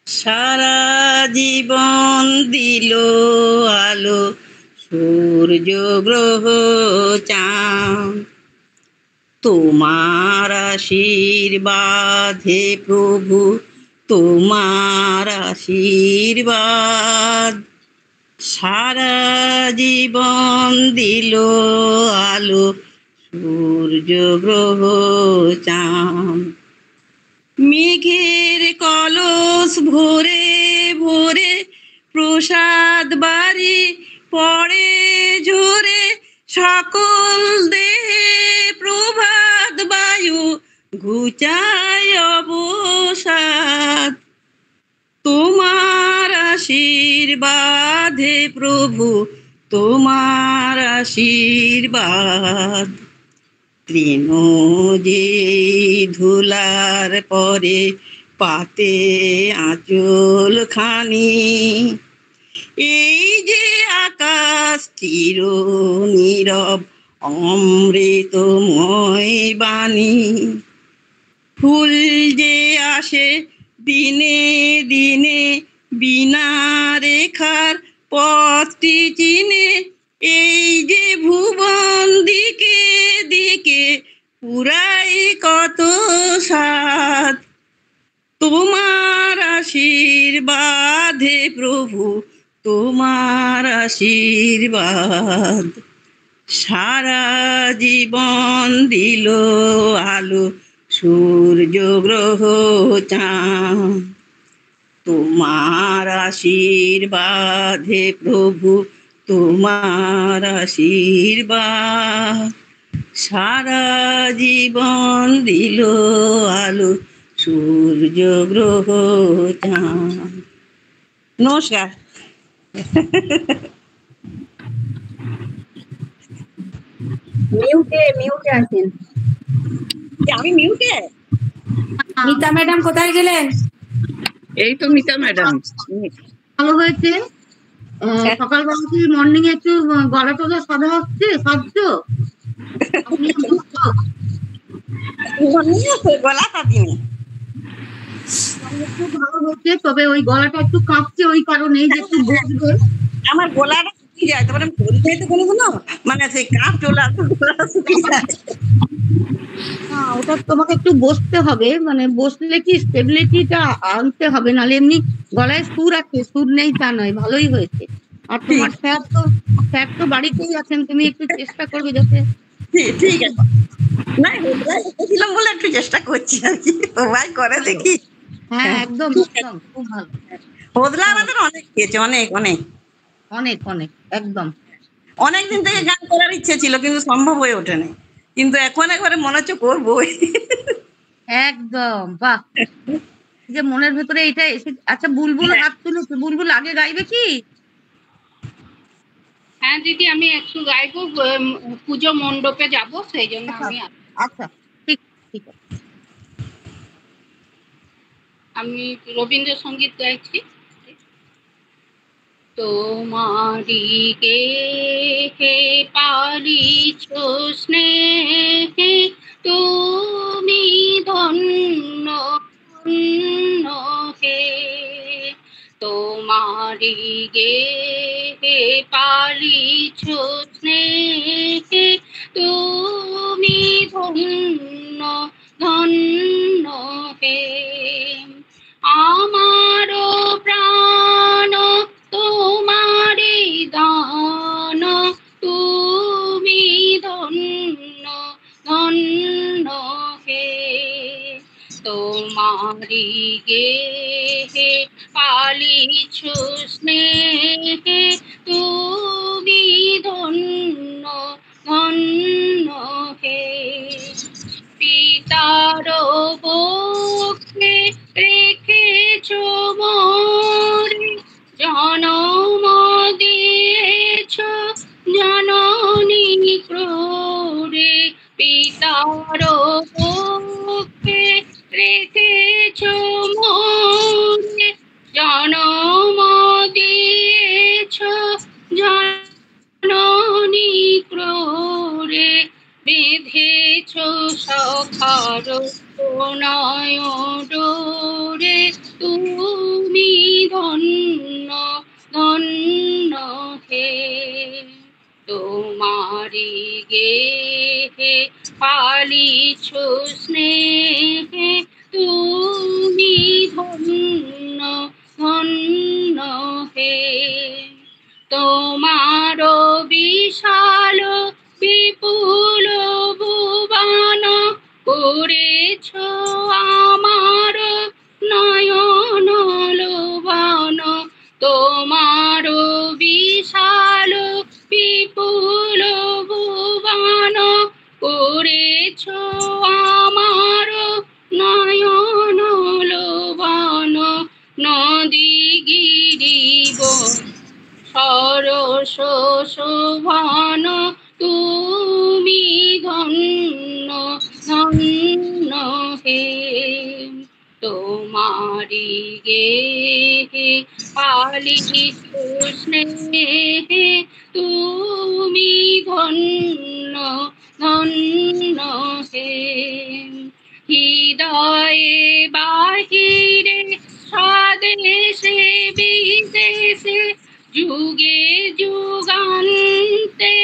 সারা জীবন দিল আলো সূর্য গ্রহ চাঁদ, তোমার আশীর্বাদ হে প্রভু, তোমার আশীর্বাদ। সারা জীবন দিল আলো সূর্য গ্রহ চাঁদ, মেঘের কলস ভরে ভরে প্রসাদ বাড়ি পড়ে ঝরে, সকল দেহে প্রভাত বায়ু ঘুচায় অবসাদ। তোমার আশীর্বাদ হে প্রভু, তোমার আশীর্বাদ। তৃণ যে ধুলার পরে পাতে আঁচল খানি, এই যে আকাশ চির নীরব অমৃতময় বাণী। ফুল যে আসে দিনে দিনে বিনা রেখার পথটি চিনে, এই যে ভুবন দিকে দিকে পুরাই কত সাধ। তোমার আশীর্বাদ হে প্রভু, তোমার আশীর্বাদ। সারা জীবন দিল আলো সূর্য গ্রহ চাঁদ, তোমার আশীর্বাদ হে প্রভু, তোমার আশীর্বাদ। সারা জীবন দিল আলো সূর্য গ্রহ চাঁদ। নমস্কার। মিউটে মিউটে আছেন। আমি মিউটে? মিতা ম্যাডাম কোথায় গেলেন? এই তো মিতা ম্যাডাম। ভালো হয়েছে। সকালবেলা কি মর্নিং একটু গলা টলা সাদা হচ্ছে, সাজছ? গলা সাজিনি। একটু ভালো হচ্ছে, তবে ওই গলাটা একটু কাঁপছে, ওই কারণে যে একটু বসবে। আমার গলাটা শুকিয়ে যায়, তারপরে বলতে তো কোনো মানে সেই কাঁপ চলে আসে, গলাটা শুকিয়ে যায়। ওটা তোমাকে একটু বসতে হবে, মানে বসলে কি স্টেবিলিটিটা আনতে হবে, নাহলে এমনি গলায় সুর আছে, সুর নেই তা নয়, ভালোই হয়েছে। আর তোমার স্যার তো বাড়িতেই আছেন, তুমি একটু চেষ্টা করবে যাতে। ঠিক আছে, না এসেছিলাম বলে একটু চেষ্টা করছি আর কি, সবাই করে দেখি। হ্যাঁ একদম একদম খুব ভালো। বদলা আমাদের অনেক খেয়েছে, অনেক অনেক অনেক অনেক একদম। অনেকদিন থেকে গান করার ইচ্ছে ছিল কিন্তু সম্ভব হয়ে ওঠেনি, কিন্তু এখন একবারে মনে হচ্ছে করবো। একদম বাহ, যে মনের ভেতরে এটা এসে। আচ্ছা বুলবুল হাত তুলেছে, বুলবুল আগে গাইবে কি? হ্যাঁ দিদি, আমি একটু গাইবো, পুজো মণ্ডপে যাব, সেই জন্য আমি। আচ্ছা ঠিক ঠিক আছে। আমি রবীন্দ্রসঙ্গীত গাইছি। তোমারি গে হে পালিছ স্নেহে, তুমি ধন্য ধন্য হে। তোমারি গে হে পালিছ স্নেহে, তুমি ধন্য ধন্য হে। আমারো প্রাণ তোমারি দান, তুমি ধন্য ধন্য হে। তোমারি গে হে পালিছ স্নেহে, তুমি ধন্য ধন্য হে। পিতার বক্ষে রেখেছ মোরে, জনম দিয়েছ জননী ক্রোড়ে। পিতার বক্ষে রেখেছ মোরে, জনম দিয়েছ জননী ক্রোড়ে। বেঁধেছ সখার নয় ডোরে, তুমি ধন্য ধন্য হে তোমারি গেহে পালিছ স্নেহে তুমি ধন্য ধন্য হে তোমার বিশাল বিপুল ভুবন করেছ আমার নয়ন লোভন তোমার বিশাল বিপুল ভুবন করেছ আমার নয়ন লোভন নদী গিরিব সরস শোভন তুমি ধন্য ধন্য হে তোমারি গেহে পালিছ স্নেহে তুমি ধন্য ধন্য হে হৃদয়ে বাহিরে স্বদেশে বিদেশে যুগে যুগান্তে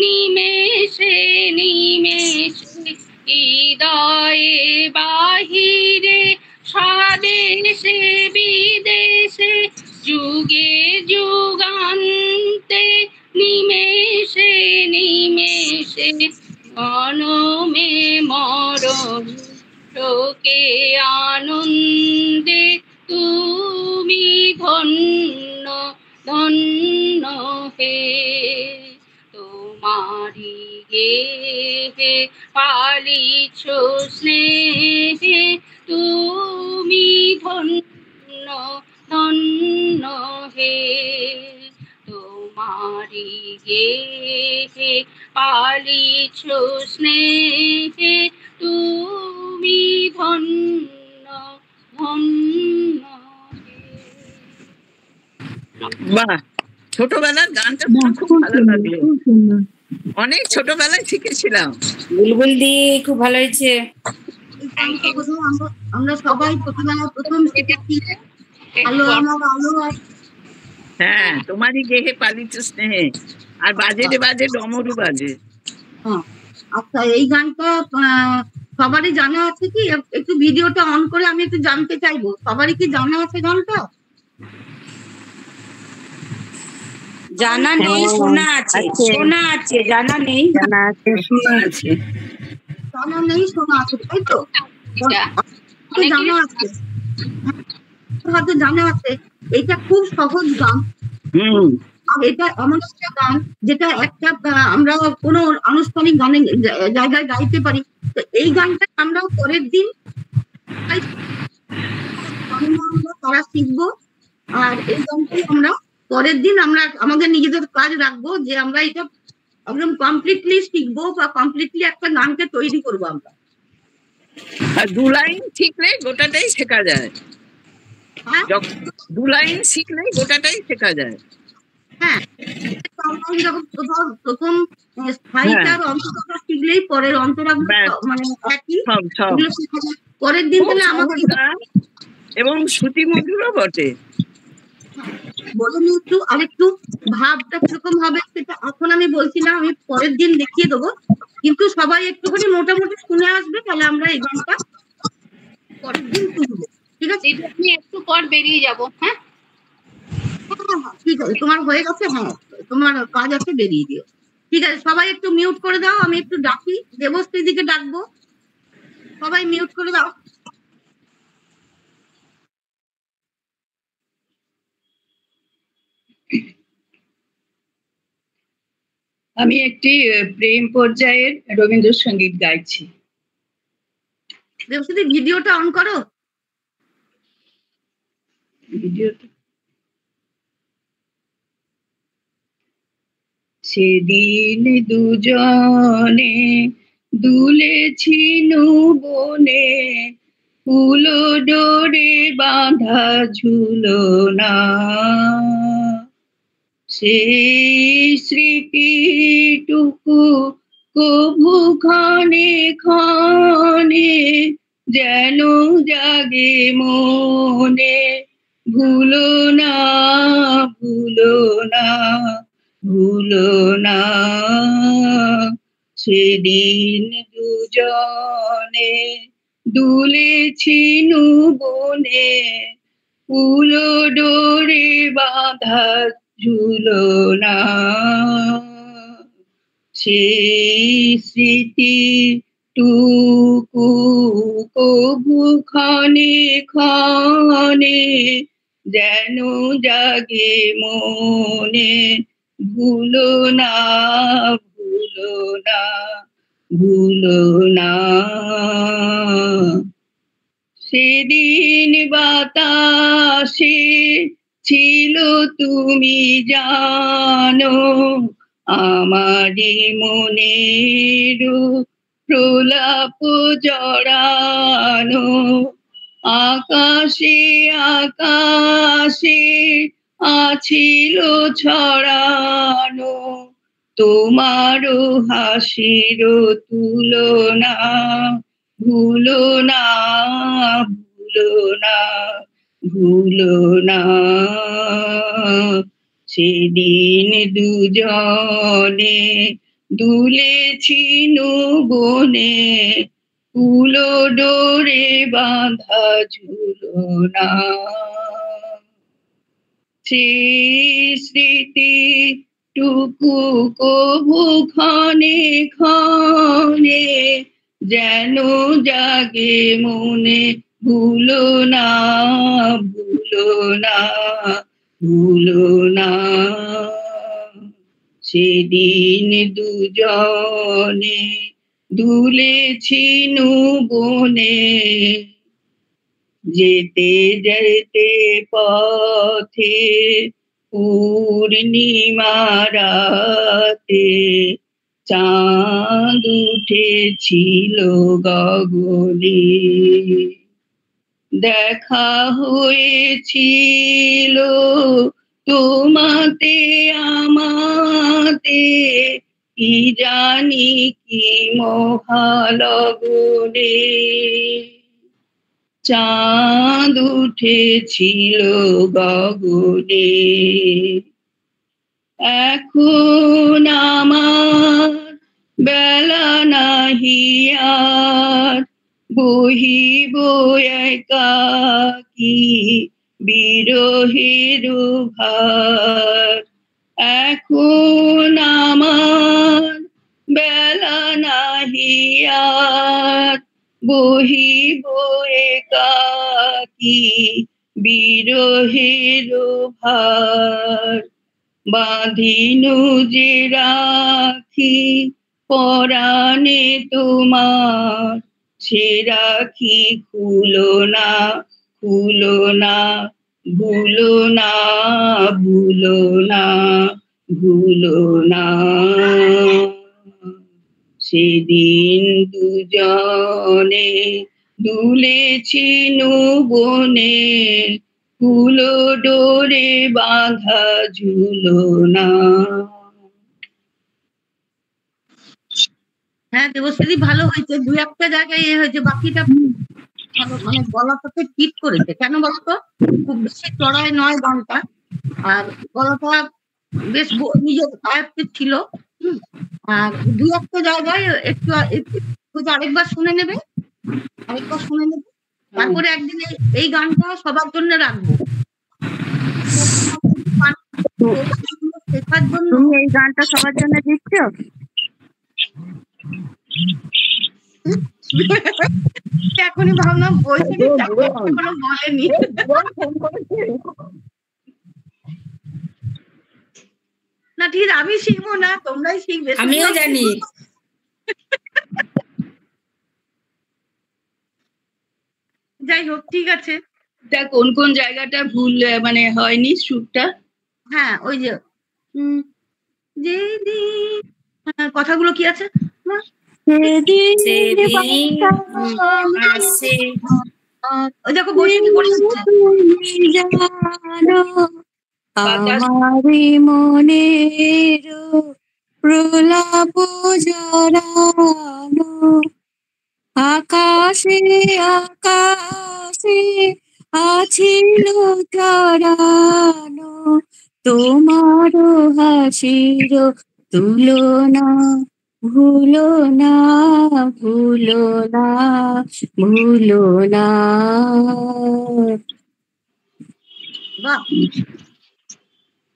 নিমেষে নিমেষে হৃদয়ে বাহিরে স্বদেশে বিদেশে যুগে যুগান্তে নিমেষে নিমেষে জনমে মরণ শোকে আনন্দে তুমি ধন্য ধন্য হে তোমারি গেহে পালিছ স্নেহে তুমি ধন্য ধন্য হে তোমারি গেহে পালিছ স্নেহে তুমি ধন্য ধন্য হে বাহ, ছোটবেলার গানটা শুনে খুব ভালো লাগলো। অনেক ছোটবেলায় শিখেছিলাম। বুলবুল দি খুব ভালো হয়েছে। এই গানটা বোধহয় আমরা সবাই ছোটবেলা প্রথম শিখেছি। আলো আমার আলো আর- হ্যাঁ, তোমারই গেহে পালিত স্নেহে, আর বাজে রে বাজে ডমরু বাজে। হ্যাঁ। আচ্ছা, এই গানটা সবারই জানা আছে কি? একটু ভিডিওটা অন করে আমি একটু জানতে চাইবো, সবারই কি জানা আছে গানটা? জানা নেই, শোনা আছে, শোনা আছে, জানা নেই। জানা আছে, শোনা আছে। জানা নেই, শোনা আছে, তাই তো? তো জানা আছে, হয়তো জানা আছে। এটা খুব সহজ গান, আর এটা এমন একটা গান যেটা একটা আমরা কোনো আনুষ্ঠানিক গানে জায়গায় গাইতে পারি। তো এই গানটা আমরা পরের দিন তারা শিখবো, আর এই গানটাই আমরা পরের দিন আমরা আমাদের নিজেদের কাজ রাখবো যে আমরা এটা একদম কমপ্লিটলি শিখবো বা কমপ্লিটলি একটা গানকে তৈরি করবো আমরা। আর দু লাইন শিখলে গোটাটাই শেখা যায়। হ্যাঁ, দু লাইন শিখলে গোটাটাই শেখা যায়। হ্যাঁ, যখন প্রথম স্থায়ীটার অন্তরটা শিখলেই পরের অন্তরা মানে একই, এগুলো শেখা যায়। পরের দিন তাহলে আমাকে এবং শ্রুতি মধুরও বটে। বলে নি একটু, আরেকটু ভাবটা কিরকম হবে সেটা এখন আমি বলছি না, আমি পরের দিন দেখিয়ে দেবো। কিন্তু সবাই একটুখানি মোটামুটি শুনে আসবে, তাহলে আমরা এই গানটা পরের দিন শুনবো। ঠিক আছে? আমি একটু পর বেরিয়ে যাবো। হ্যাঁ, ঠিক আছে, তোমার হয়ে গেছে? হ্যাঁ, তোমার কাজ আছে, বেরিয়ে দিও। ঠিক আছে, সবাই একটু মিউট করে দাও, আমি একটু ডাকি, দেবশ্রী দিকে ডাকবো, সবাই মিউট করে দাও। আমি একটি প্রেম পর্যায়ের রবীন্দ্রসঙ্গীত গাইছি। দেবশ্রী, ভিডিওটা অন করো। ভিডিওটা সেদিন দুজনে দুলেছি বনে, ফুল ডোরে বাঁধা ঝুলনা, সেই স্মৃতিটুকু কভু ক্ষণে ক্ষণে যেন জাগে মনে, ভুলো না ভুলো না ভুলো না সেদিন দুজনে দুলেছি বনে উলো ডোরে বাঁধা ঝুলো না সেই স্মৃতি টুকু কবু ক্ষণে ক্ষণে যেন জাগে মনে ভুলো না ভুলো না ভুলো না সেদিন বাতাসে ছিল তুমি জানো আমারি মনের প্রলাপ জড়ানো আকাশে আকাশে আছিল ছড়ানো তোমারও হাসির তুলনা ভুলো না ভুলো না ভুলো না সেদিন দুজনে দুলেছি বনে উলো ডোরে বাঁধা ঝুলো না সেই স্মৃতি টুকু কবু ক্ষণে ক্ষণে যেন জাগে মনে ভুলো না ভুলো না ভুলো না সেদিন দুজনে দুলেছি বনে যেতে যেতে পথে পূর্ণিমা রাতে চাঁদ উঠেছিল গগনে দেখা হয়েছিল তোমাতে আমাতে কি জানি কি মহালগনে চাঁদ উঠেছিল গগনে এখন আমার বেলা নাহি আর বহিব একাকী বিরহের ভার এখন আমার বেলা নাহি আর বহিব একাকী বিরহের ভার বাঁধিনু যে রাখি পরাণে তোমার সে রাখি খুলো না খুলো না ভুলো না ভুলো না ভুলো না সেদিন দুজনে দুলেছি বনে উলো ডোরে বাঁধা ঝুলো না হ্যাঁ দেবশ্রী ভালো হয়েছে, দু একটা জায়গায় এ হয়েছে, বাকিটা ভালো, মানে গলাটাকে ঠিক করেছে। কেন বলতো, খুব বেশি চড়াই নয় গানটা, আর গলাটা বেশ নিজের আয়ত্তে ছিল। আর দু একটা জায়গায় একটু আরেকবার শুনে নেবে, আরেকবার শুনে নেবে, তারপরে একদিন এই গানটা সবার জন্য রাখবো শেখার জন্য। তুমি এই গানটা সবার জন্য দিচ্ছ? এখনই ভাবলাম বলছে এখনো বলেনি। না ঠিক, আমি শিখবো না, তোমরাই শিখবে। আমিও জানি। যাই হোক, ঠিক আছে। তা কোন কোন জায়গাটা ভুল মানে হয়নি সুরটা? হ্যাঁ, ওই যে কথাগুলো কি আছে, ওই দেখো বসে পড়েছে আমারি মনের প্রলাপ জড়ানো আকাশে আকাশে আছিল চরানো তোমার হাসির তুলনা, ভুলো না, ভুলো না, ভুলো না। বাহ,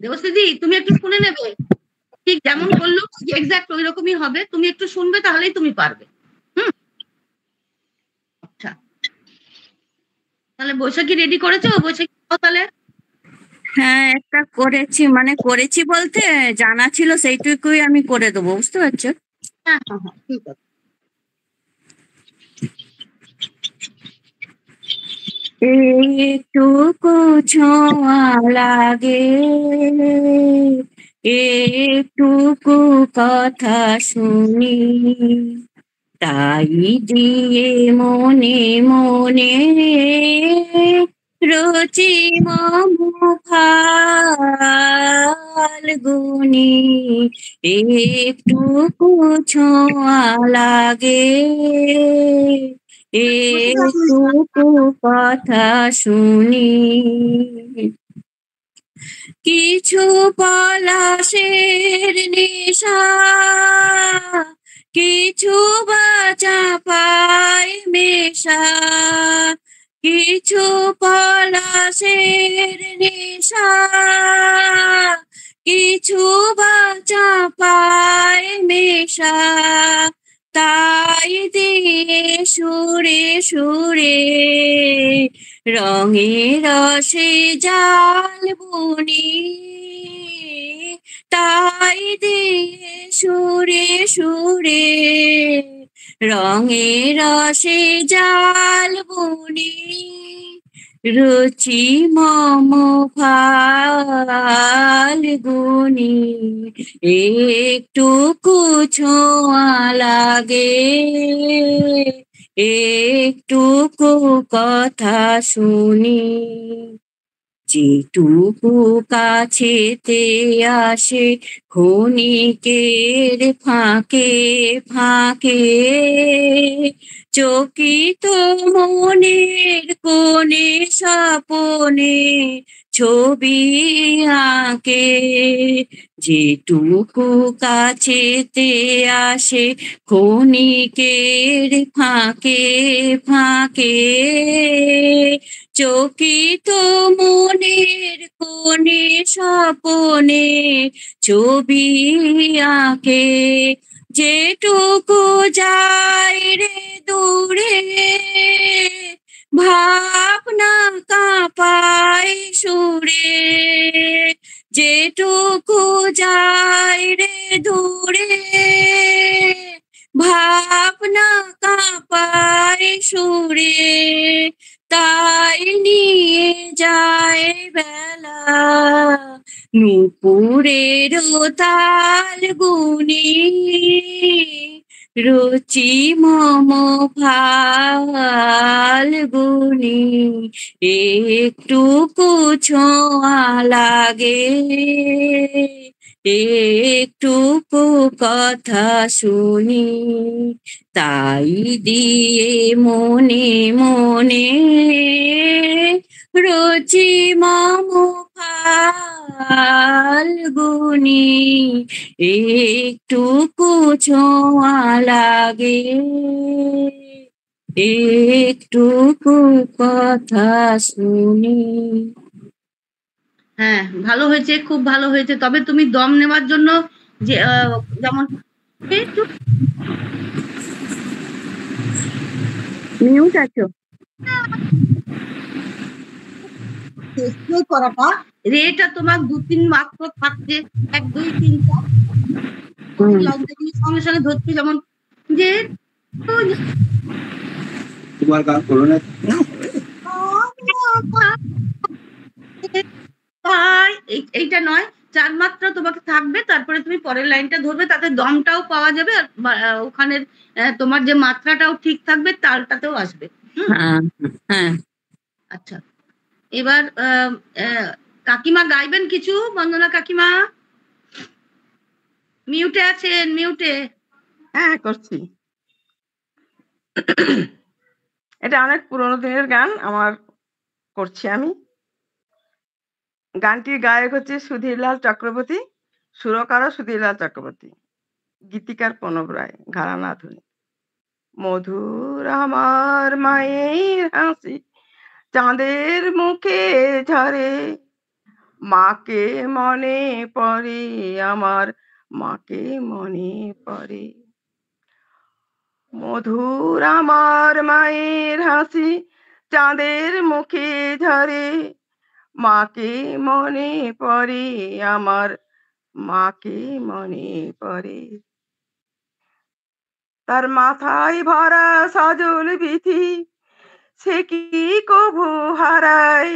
দেবশ্রী তুমি একটু শুনে নেবে, ঠিক যেমন বললো এক্সাক্ট ওই রকমই হবে, তুমি একটু শুনবে তাহলেই তুমি পারবে। আচ্ছা, তাহলে বৈশাখী রেডি করেছো? বৈশাখী তাহলে হ্যাঁ, একটা করেছি, মানে করেছি বলতে জানা ছিল সেইটুকুই আমি করে দেবো, বুঝতে পারছো? হ্যাঁ হ্যাঁ হ্যাঁ, ঠিক আছে। একটুকু ছোঁয়া লাগে, একটুকু কথা শুনি, তাই দিয়ে মনে মনে রুচি মম ফাল্গুনি, একটুকু ছোঁয়া লাগে, একটুকু কথা শুনি, কিছু পলাশের নেশা, কিছু বা চাপায় মেশা, কিছু পলাশের নেশা, কিছু বা চাপায় মেশা, তাই দিয়ে সুরে সুরে রঙে রসে জাল বুনি, তাই দিয়ে সুরে সুরে রঙে রসে জাল বুনি, রুচি মম ফাল্গুনি, একটুকু ছোঁয়া লাগে, একটুকু কথা শুনি, যেটুকু কাছেতে আসে ক্ষণিকের ফাঁকে ফাঁকে, চকিত মনের কোণে স্বপনে ছবি আঁকে, যেটুকু কাছেতে আসে ক্ষণিকের ফাঁকে ফাঁকে, চকিত মনের কোণে স্বপনে ছবি আঁকে, যেটুকু যায় রে দূরে ভাবনা কাঁপায় সুরে, যেটুকু যায় রে দূরে ভাবনা কাঁপায় সুরে, তাই নিয়ে যায় বেলা নূপুরের তাল গুনি, রুচি মম ফাল্গুনি, একটুকু ছোঁয়া লাগে, একটুকু কথা শুনি, তাই দিয়ে মনে মনে রুচি মম ফাল্গুনি, একটুকু ছোঁয়া লাগে, একটুকু কথা শুনি। হ্যাঁ, ভালো হয়েছে, খুব ভালো হয়েছে। তবে তুমি দম নেওয়ার জন্য যে যেমন একটু মিউট আছো? করাটা রেটা তোমার 2-3 মাত্র থাকছে, 1 2 3 4 সঙ্গে সঙ্গে ধরছি, যেমন যে তোমার গান করো না, এইটা নয়, 4 মাত্রা তোমাকে থাকবে, তারপরে তুমি পরের লাইনটা ধরবে, তাতে দমটাও পাওয়া যাবে, আর ওখানে তোমার যে মাত্রাটাও ঠিক থাকবে, তালটাতেও আসবে। হ্যাঁ হ্যাঁ। আচ্ছা, এবার কাকিমা গাইবেন কিছু? বন্দনা কাকিমা মিউটে আছেন, মিউটে। হ্যাঁ, করছি। এটা অনেক পুরোনো দিনের গান, আমার করছি আমি। গানটির গায়ক হচ্ছে সুধীরলাল চক্রবর্তী, সুরকারও সুধীরলাল চক্রবর্তী, গীতিকার প্রণব রায়, ঘরানা আধুনিক। মধুর আমার মায়ের হাসি চাঁদের মুখে ঝরে, মাকে মনে পড়ে আমার, মাকে মনে পড়ে। মধুর আমার মায়ের হাসি চাঁদের মুখে ঝরে, মাকে মনে পড়ে আমার, মাকে মনে পড়ে। তার মাথায় ভরা সজল বিথি সে কি কভু হারায়,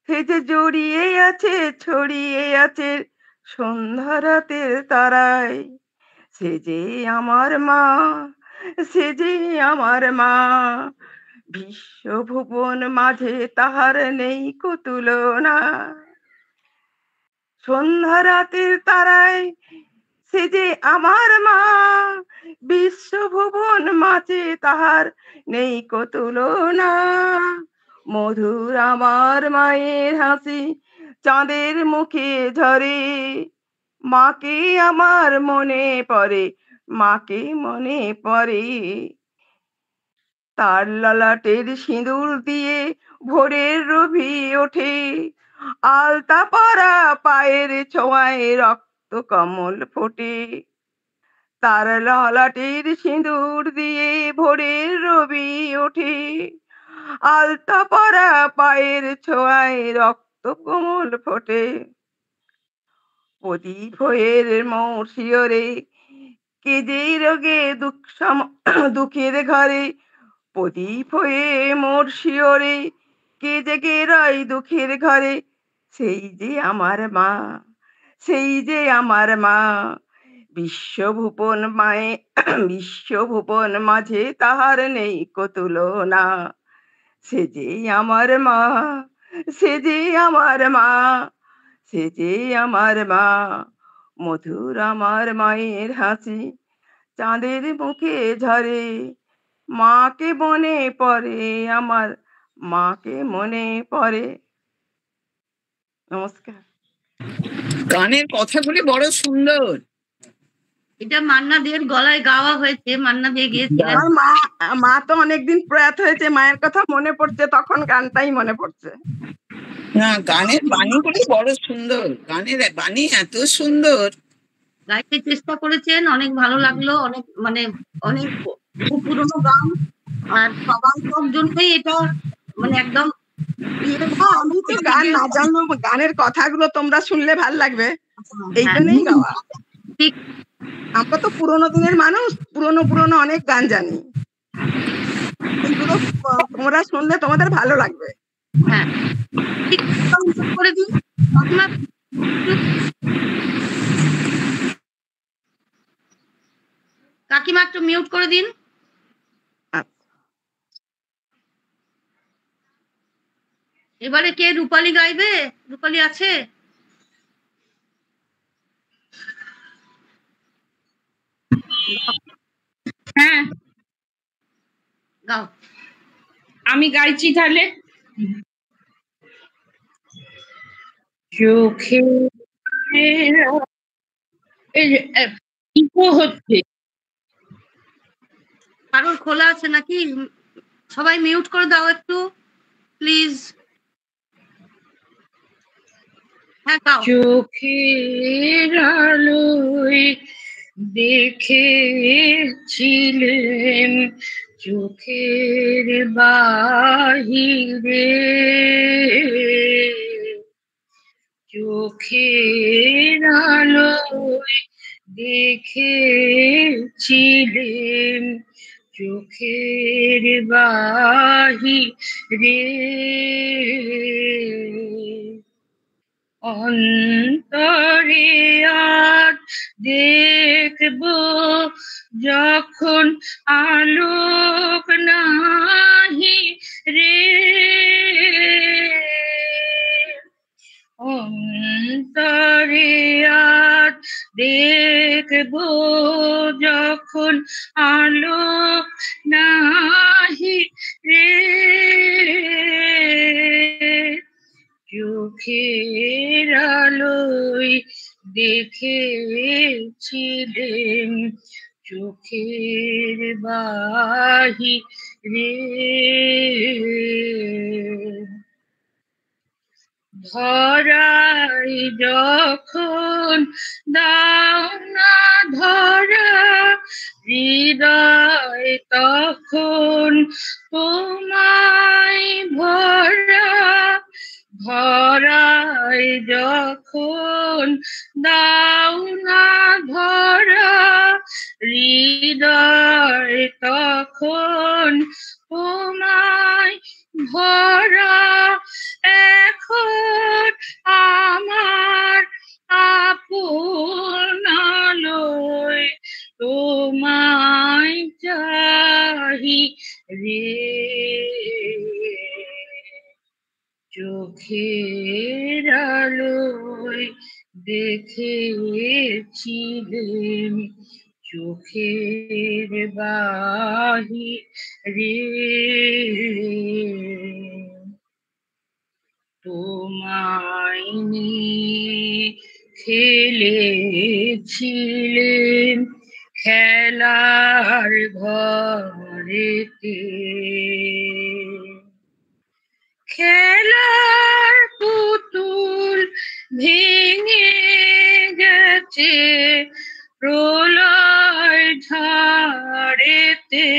সে যে জড়িয়ে আছে ছড়িয়ে আছে সন্ধ্যা রাতের তারায়। সে যে আমার মা, সে যে আমার মা, বিশ্বভুবন মাঝে তাহার নেই কো তুলনা। সন্ধ্যা রাতের তারায় সে যে আমার মা, বিশ্বভুবন মাঝে তাহার নেই কো তুলনা। মধুর আমার মায়ের হাসি চাঁদের মুখে ঝরে, মাকে আমার মনে পড়ে, মাকে মনে পড়ে। তার ললাটের সিঁদুর দিয়ে ভোরের রবি ওঠে, আলতা পরা পায়ের ছোঁয়ায় রক্ত কমল ফোটে। তার ললাটের সিঁদুর দিয়ে ভোরের রবি ওঠে, আলতা পরা পায়ের ছোঁয়ায় রক্ত কমল ফোটে। প্রদীপ হয়ের মোর শিয়রে কে যে রোগে দুঃখের ঘরে, প্রদীপ হয়ে মোর শিয়রে কে জেগে রয় দুঃখের ঘরে। সেই যে আমার মা, সেই যে আমার মা, বিশ্বভুবন মায়ে বিশ্বভুবন মাঝে তাহার নেই কো তুলনা। সে যে আমার মা, সে যে আমার মা, সে যে আমার মা। মধুর আমার মায়ের হাসি চাঁদের মুখে ঝরে, মাকে মনে পড়ে আমার, মাকে মনে পড়ে। নমস্কার। গানের কথাগুলি বড় সুন্দর। এটা মান্না দের গলায় গাওয়া হয়েছে, মান্না দিয়ে গিয়েছিলেন। আমার মা তো অনেকদিন প্রয়াত হয়েছে, মায়ের কথা মনে পড়ছে, তখন গানটাই মনে পড়ছে। না, গানের বাণীগুলি বড় সুন্দর, গানের বাণী এত সুন্দর। গাইতে চেষ্টা করেছেন, অনেক ভালো লাগলো। অনেক মানে অনেক খুব পুরোনো গান, আর সবার সব জন্যই এটা মানে একদম আমি তো গান না জানলেও গানের কথাগুলো তোমরা শুনলে ভাল লাগবে, এই হ্যাঁ, জন্যই গাওয়া। ঠিক। আমরা তো পুরোনো দিনের মানুষ, পুরোনো পুরোনো অনেক গান জানি, এগুলো তোমরা শুনলে তোমাদের ভালো লাগবে। হ্যাঁ, ঠিক করে দিন কাকিমা, কাকিমা একটু মিউট করে দিন। এবারে কে রূপালী গাইবে? রূপালী আছে? হ্যাঁ, গাও। আমি গাইছি তাহলে। চোখে ইকো হচ্ছে, কারোর খোলা আছে নাকি? সবাই মিউট করে দাও একটু প্লিজ। হ্যাঁ, গাও। চোখের আলোয় দেখেছিলেন চোখের বাহিরে, চোখের আলোয় দেখেছিলেন চোখের বাহিরে, অন্তরে আজ দেখবো যখন আলোক নাহি রে, অন্তরে আজ দেখবো যখন আলোক নাহি রে, চোখের আলোয় দেখেছিলেন চোখের বাহিরে ধরাই যখন দাও না ধরা হৃদয় তখন তোমায় ভরা ধরাই যখন দাও না ধরা হৃদয় তখন তোমায় ভরা এখন আমার আপন আলোয় তোমায় চাহি রে চোখের আলোয় দেখেছিলেন চোখের বাহিরে তোমায় নিয়ে খেলেছিলেন খেলার ঘরেতে খেলার পুতুল ভেঙে গেছে প্রলয় ঝড়েতে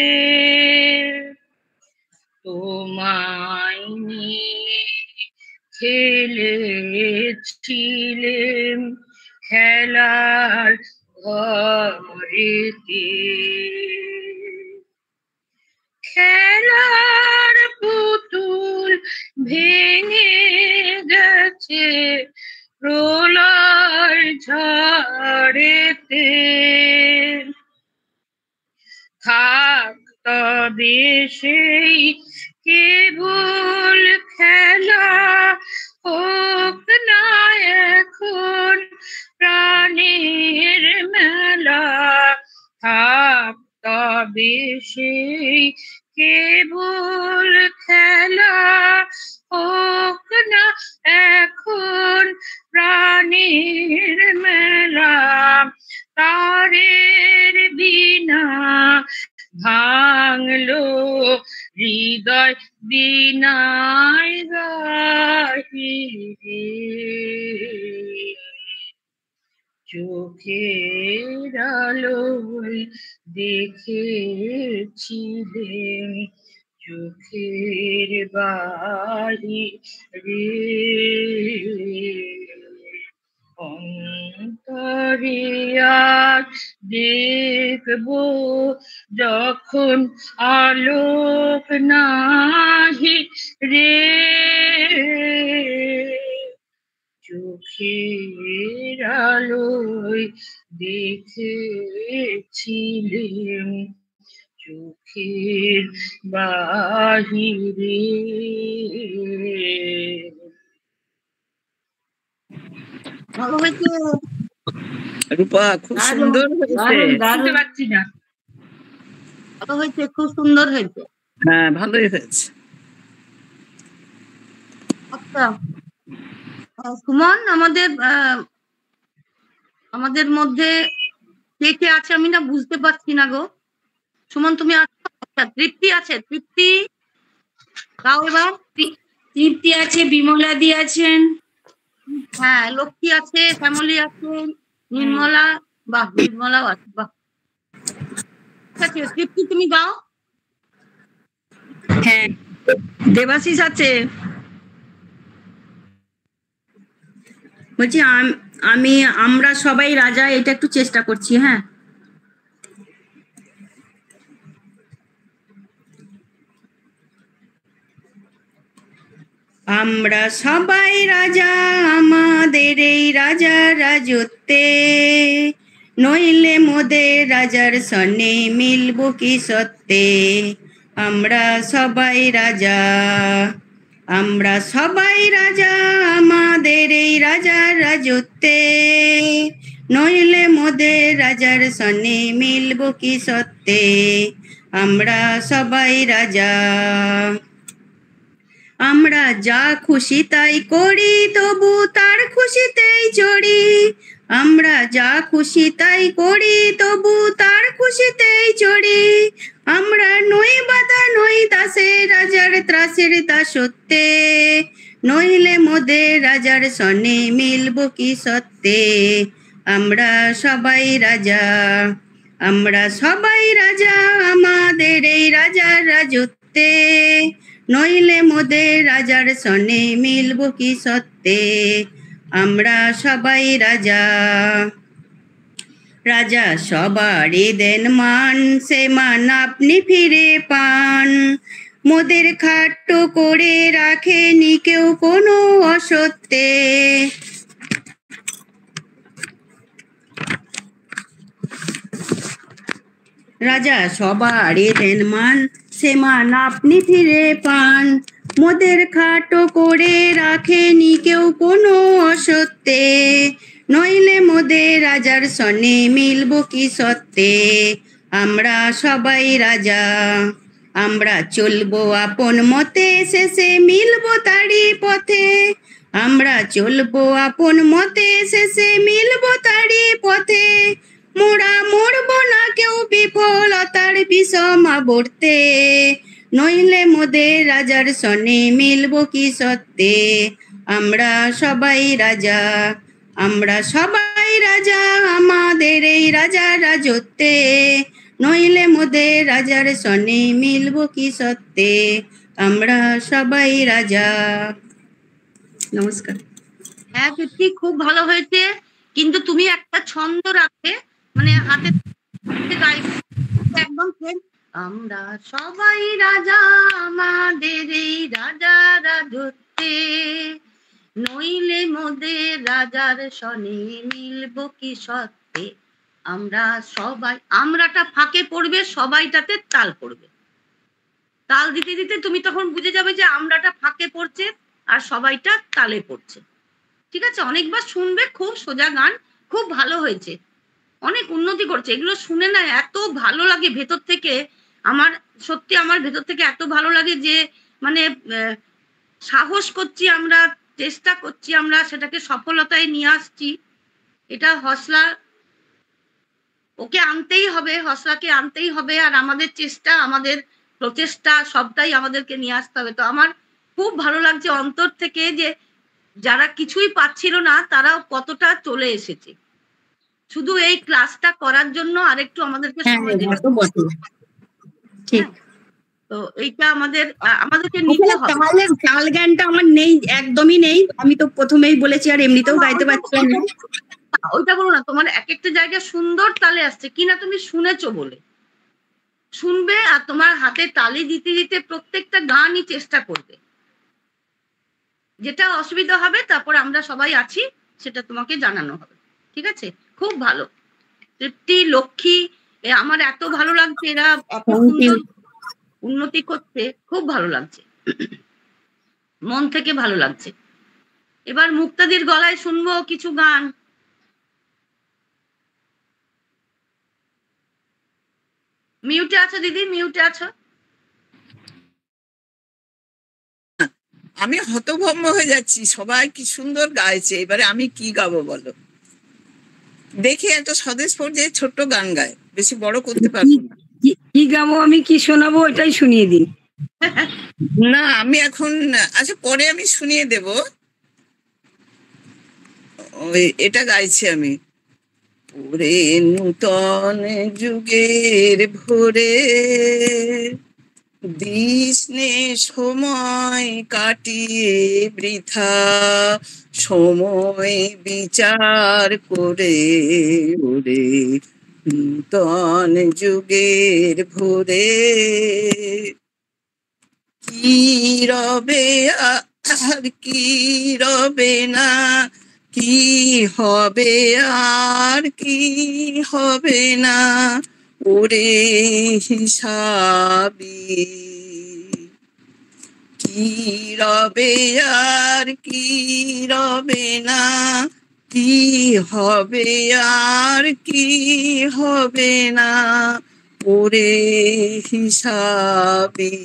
তোমায় নিয়ে খেলেছিলেন খেলার ঘরেতে খেলার পুতুল ভেঙে গেছে প্রলয় ঝড়েতে থাক তবে সেই কেবল খেলা হোক না এখন প্রাণের মেলা থাক তবে সেই কেবল খেলা হোক না এখন প্রাণের মেলা তারের বিনা ভাঙলো হৃদয় বিনায় গাহিরে চোখের আলোয় দেখেছিলেন চোখের বাহিরে অন্তরে আজ দেখবো যখন আলোক নাহি রে চোখের আলোয় দেখেছিলেন চোখের বাহিরে ভালো হয়েছে রূপা খুব সুন্দর হয়েছে বুঝতে পারছি না ভালো হয়েছে খুব সুন্দর হয়েছে হ্যাঁ ভালোই হয়েছে আচ্ছা সুমন আমাদের মধ্যে কে কে আছে আমি না বুঝতে পারছি না গো সুমন তুমি আছো আচ্ছা তৃপ্তি আছে তৃপ্তি গাও এবার তৃপ্তি আছে বিমলাদি আছেন হ্যাঁ লক্ষ্মী আছে শ্যামলী আছে নির্মলা বাহ নির্মলাও আছে বাহ ঠিক আছে তৃপ্তি তুমি গাও হ্যাঁ দেবাশিস আছে বলছি আমরা সবাই রাজা এটা একটু চেষ্টা করছি হ্যাঁ আমরা সবাই রাজা আমাদের এই রাজা রাজত্বে নইলে মোদের রাজার সনে মিলব কি সত্যে আমরা সবাই রাজা আমাদের এই রাজার রাজত্বে নইলে মোদের রাজার সনে মিলব কি সত্যে আমরা সবাই রাজা আমরা যা খুশি তাই করি, তবু তার খুশিতেই চড়ি। আমরা যা খুশি তাই করি, তবু তার খুশিতেই চড়ি। আমরা নই বাধা, নই দাসে, রাজার ত্রাসের দাসত্বে। নইলে মোদের রাজার সনে মিলব কি সত্যে। আমরা সবাই রাজা, আমরা সবাই রাজা, আমাদের এই রাজার রাজত্বে। নইলে মোদের রাজার সনে মিলব কি সত্যে। আমরা সবাই রাজা। রাজা সবারই দেন মান, সে মান আপনি ফিরে পান। মোদের খাটো করে রাখেনি কেউ কোনো অসত্যে। রাজা সবারই দেন মান, সে মান আপনি ফিরে পান। মোদের খাটো করে রাখেনি কেউ কোনো অসত্যে। নইলে মোদের রাজার সনে মিলব কি সত্যে। আমরা সবাই রাজা, আমরা চলবো আপন মতে, শেষে মিলবো তারই পথে। আমরা চলবো আপন মতে, শেষে মিলবো তারই পথে। মোরা মরবো না কেউ বিফলতার বিষমাবর্তে। নইলে মোদের রাজার সনে মিলব কি সত্যে। আমরা সবাই রাজা, আমরা সবাই রাজা, আমাদের এই রাজার রাজত্বে। নইলে মোদের রাজার সনে মিলব কি সত্যে। আমরা সবাই রাজা। নমস্কার। হ্যাঁ কীর্তি, খুব ভালো হয়েছে, কিন্তু তুমি একটা ছন্দ রাখবে, মানে হাতে গাইবে একদম same। আমরা সবাই রাজা, আমাদের এই রাজা রাজত্বে। নইলে মোদের রাজার সনে মিলব কি সত্যে। আমরা সবাই, আমরাটা ফাঁকে পড়বে, সবাইটাতে তাল পড়বে। তাল দিতে দিতে তুমি তখন বুঝে যাবে যে আমরাটা ফাঁকে পড়ছে আর সবাইটা তালে পড়ছে। ঠিক আছে, অনেকবার শুনবে, খুব সোজা গান, খুব ভালো হয়েছে, অনেক উন্নতি করছে। এগুলো শুনে না এত ভালো লাগে ভেতর থেকে, আমার সত্যি আমার ভেতর থেকে এত ভালো লাগে যে মানে সাহস করছি আমরা, চেষ্টা করছি আমরা, সেটাকে সফলতায় নিয়ে আসছি। এটা হসলা, ওকে আনতেই হবে, হসলাকে আনতেই হবে। আর আমাদের চেষ্টা, আমাদের প্রচেষ্টা সবটাই আমাদেরকে নিয়ে আসতে হবে। তো আমার খুব ভালো লাগছে অন্তর থেকে যে যারা কিছুই পাচ্ছিল না তারাও কতটা চলে এসেছে শুধু এই ক্লাসটা করার জন্য। আরেকটু আমাদেরকে সময় দিতে হবে। ঠিক। তো এইটা আমাদেরকে নিতে হবে। তাহলে তাল গানটা আমার নেই, একদমই নেই। আমি তো প্রথমেই বলেছি, আর এমনিতেও গাইতে পারছিলাম না। ওইটা বলো না, তোমার এক একটা জায়গায় সুন্দর তালে আসছে কিনা তুমি শুনেছো বলে। শুনবে আর তোমার হাতে তালি দিতে দিতে প্রত্যেকটা গানই চেষ্টা করবে। যেটা অসুবিধা হবে তারপর আমরা সবাই আছি, সেটা তোমাকে জানানো হবে। ঠিক আছে, খুব ভালো। তৃপ্তি, লক্ষ্মী, আমার এত ভালো লাগছে, এরা এত সুন্দর উন্নতি করছে, খুব ভালো লাগছে, মন থেকে ভালো লাগছে। এবার মুক্তাদির গলায় শুনবো কিছু গান। মিউটে আছো দিদি, মিউটে আছো। আমি হতভম্ব হয়ে যাচ্ছি, সবাই কি সুন্দর গাইছে, এবারে আমি কি গাবো বলো। দেখি একটা স্বদেশ পর্যায়ে ছোট্ট গান গায়, বেশি বড় করতে পারবো না। কি গাবো, আমি কি শোনাবো ওটাই শুনিয়ে দিন। না আমি এখন, আচ্ছা পরে আমি শুনিয়ে দেব। ওই এটা গাইছি আমি। ওরে নূতন যুগের ভোরে দিসনে সময় কাটিয়ে বৃথা, সময় বিচার করে। ওরে নূতন যুগের ভোরে কি রবে আর কি রবে না, কি হবে আর কি হবে না, ওরে হিসাবি। কি রবে আর কি রবে না, কি হবে আর কি হবে না, ওরে হিসাবি।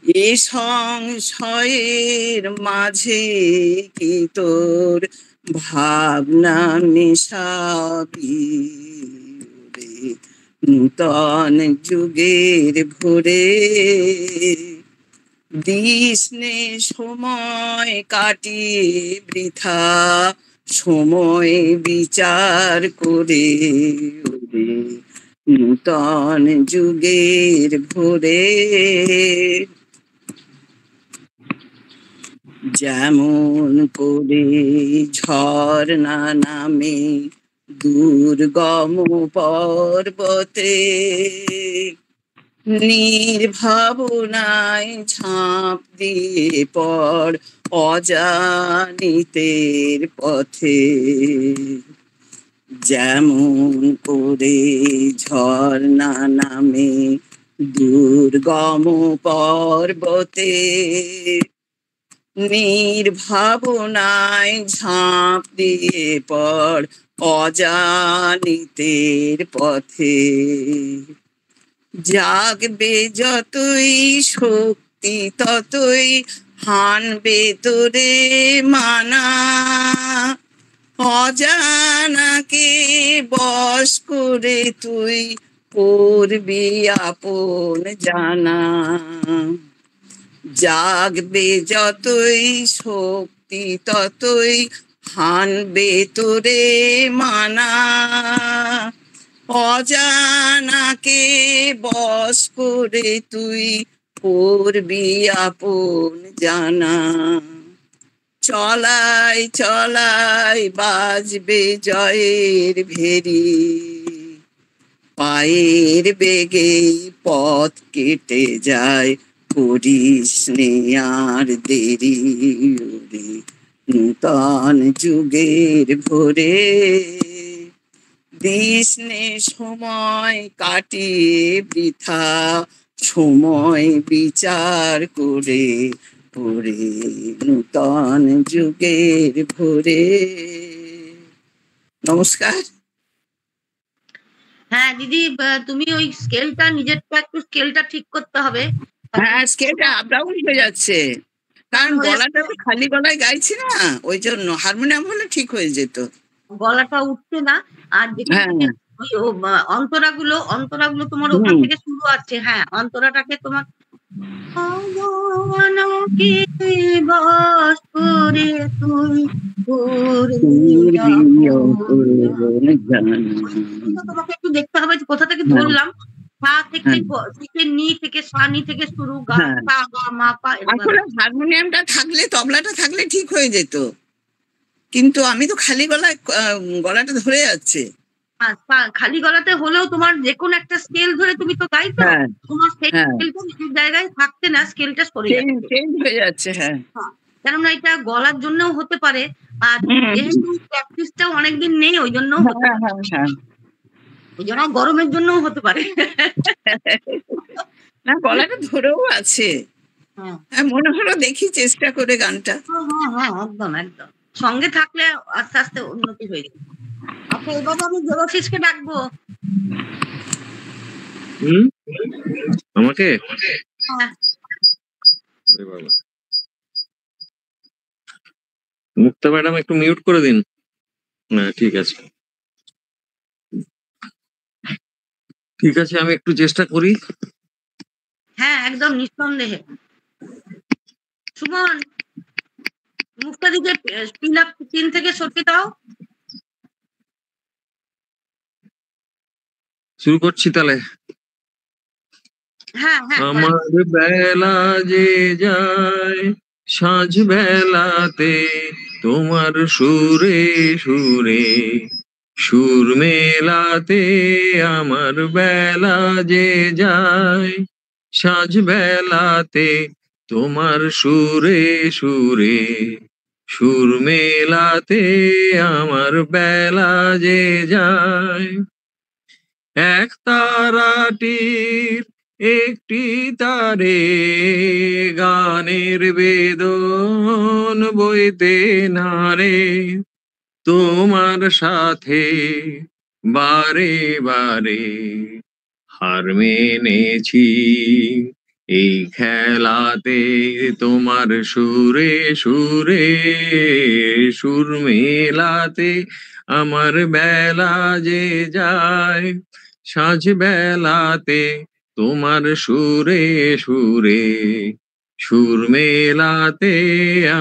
এ সংশয়ের মাঝে কি তোর ভাবনা মেশাবি রে, নূতন যুগের ভোরে দিসনে সময় কাটিয়ে বৃথা, সময় বিচার করে ওরে, নূতন যুগের ভোরে। যেমন করে ঝর্ণা নামে দুর্গম পর্বতে, নির্ভাবনায় ঝাঁপ দিয়ে পড় অজানিতের পথে। যেমন করে ঝর্ণা নামে দুর্গম পর্বতে, নির্ভাবনায় ঝাঁপ দিয়ে পড় অজানিতের পথে। জাগবে যতই শক্তি ততই হানবে তোরে মানা, অজানাকে বশ করে তুই করবি আপন জানা। জাগবে যতই শক্তি ততই হানবে তোরে মানা, অজানাকে বশ করে তুই করবি আপন জানা। চলাই চলাই বাজবে জয়ের ভেরি, পায়ের বেগে পথ কেটে যায় করিস নে আর দেরি ওরে, নূতন যুগের ভোরে দিসনে সময় কাটিয়ে বৃথা, সময় বিচার করে ওরে, নূতন যুগের ভোরে। নমস্কার। হ্যাঁ দিদি, তুমি ওই স্কেলটা নিজেরটা একটু স্কেলটা ঠিক করতে হবে। হ্যাঁ, স্কেলটা আপ ডাউন হয়ে যাচ্ছে, কারণ গলাটা তো খালি গলায় গাইছি না, ওই জন্য। হারমোনিয়াম হলে ঠিক হয়ে যেত। গলাটা উঠছে না। আর ওই অন্তরাগুলো তোমার ওখান থেকে শুরু আছে। হ্যাঁ, অন্তরাটাকে তোমার বস করে তুই তোমাকে একটু দেখতে হবে কোথা থেকে ধরলাম। সা থেকে নি থেকে সানি থেকে শুরু, গা পা গা মা পা। হারমোনিয়ামটা থাকলে, তবলাটা থাকলে ঠিক হয়ে যেত, কিন্তু আমি তো খালি গলায় গলাটা ধরে যাচ্ছে। খালি গলাতে হলেও তোমার যে কোনো একটা স্কেল ধরে তুমি তো গাইছো, তোমার সেই স্কেলটা নিজের জায়গায় থাকছে না, স্কেলটা সরে চেঞ্জ হয়ে যাচ্ছে। হ্যাঁ, কেননা এটা গলার জন্যও হতে পারে, আর যেহেতু প্র্যাকটিসটাও অনেকদিন নেই ওই জন্য, ওই জন্য গরমের জন্যও হতে পারে। না, গলাটা ধরেও আছে। মনে হলো দেখি চেষ্টা করে গানটা। হ্যাঁ, একদম একদম সঙ্গে থাকলে আস্তে আস্তে উন্নতি হয়ে যাবে। আচ্ছা, এবার আমি দেবাশিসকে ডাকবো। আমাকে? মুক্তা ম্যাডাম একটু মিউট করে দিন। হ্যাঁ, ঠিক আছে ঠিক আছে, আমি একটু চেষ্টা করি। হ্যাঁ, একদম নিঃসন্দেহে। সুমন, মুক্তা দিকে পিন আপ 3 থেকে সরিয়ে দাও। শুরু করছি তাহলে। হ্যাঁ, আমার বেলা যে যায় সাঁঝ বেলাতে, তোমার সুরে সুরে সুর মেলাতে। আমার বেলা যে যায় সাঁঝ বেলাতে, তোমার সুরে সুরে সুর মেলাতে। আমার বেলা যে যায় এক তারাটির একটি তারে, গানের বেদন বইতে নারে। তোমার সাথে বারে বারে হার মেনেছি, এই খেলাতে তোমার সুরে সুরে সুর মেলাতে আমার বেলা যে যায়, সাঁঝ বেলাতে তোমার সুরে সুরে সুর মেলাতে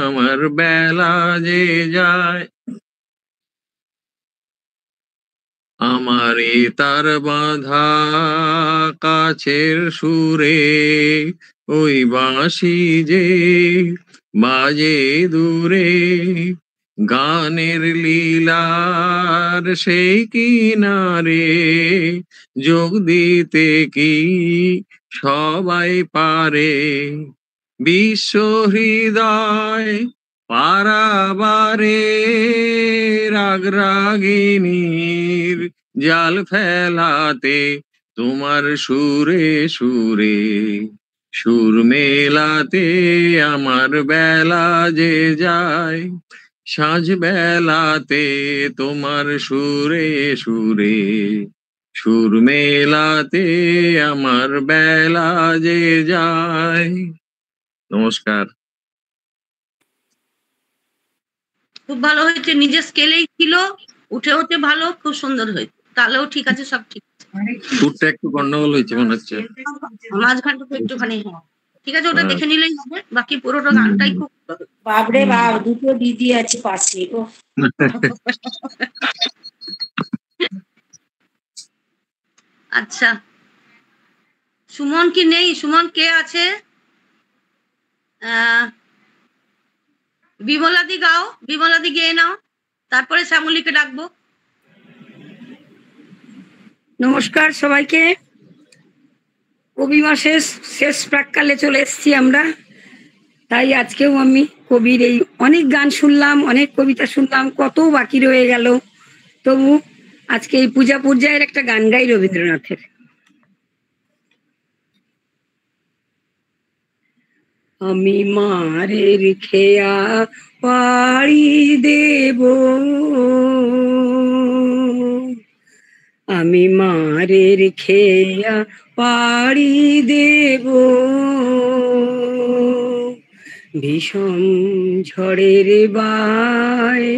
আমার বেলা যে যায়। আমারে তার বাঁধা কাছের সুরে ওই বাঁশি যে বাজে দূরে, গানের লীলার সেই কিনারে যোগ দিতে কি সবাই পারে। বিশ্ব হৃদয় পারাবারে রাগ রাগিনীর জাল ফেলাতে তোমার সুরে সুরে সুর মেলাতে আমার বেলা যে যায়, সাঁঝ বেলাতে তোমার সুরে সুরে সুর মেলাতে আমার বেলা যে যায়। নমস্কার। খুব ভালো হয়েছে, নিজের স্কেলেই ছিল, উঠে উঠে ভালো, খুব সুন্দর হয়েছে। তাহলেও ঠিক আছে, সব ঠিক আছে। সুরটা একটু গন্ডগোল হয়েছে মনে হচ্ছে, মাঝখানটা তো একটুখানি ঠিক আছে, ওটা দেখে নিলেই হবে। বাকি পুরোটা গানটাই খুব বাপরে বাপ, দুটো দিদি আছে পাশে। ও আচ্ছা, সুমন কি নেই? সুমন কে আছে? বিমলাদি গাও, বিমলাদি গেয়ে নাও, তারপরে শ্যামলীকে ডাকবো। নমস্কার সবাইকে। কবি মাসের শেষ প্রাক্কালে চলে এসেছি আমরা, তাই আজকেও আমি কবির এই অনেক গান শুনলাম, অনেক কবিতা শুনলাম, কত বাকি রয়ে গেল, তবু আজকে এই পূজা পর্যায়ের একটা গান গাই রবীন্দ্রনাথের। আমি মারের খেয়া পাড়ি দেব, আমি মারের খেয়া পাড়ি দেব, ভীষণ ঝড়ের বায়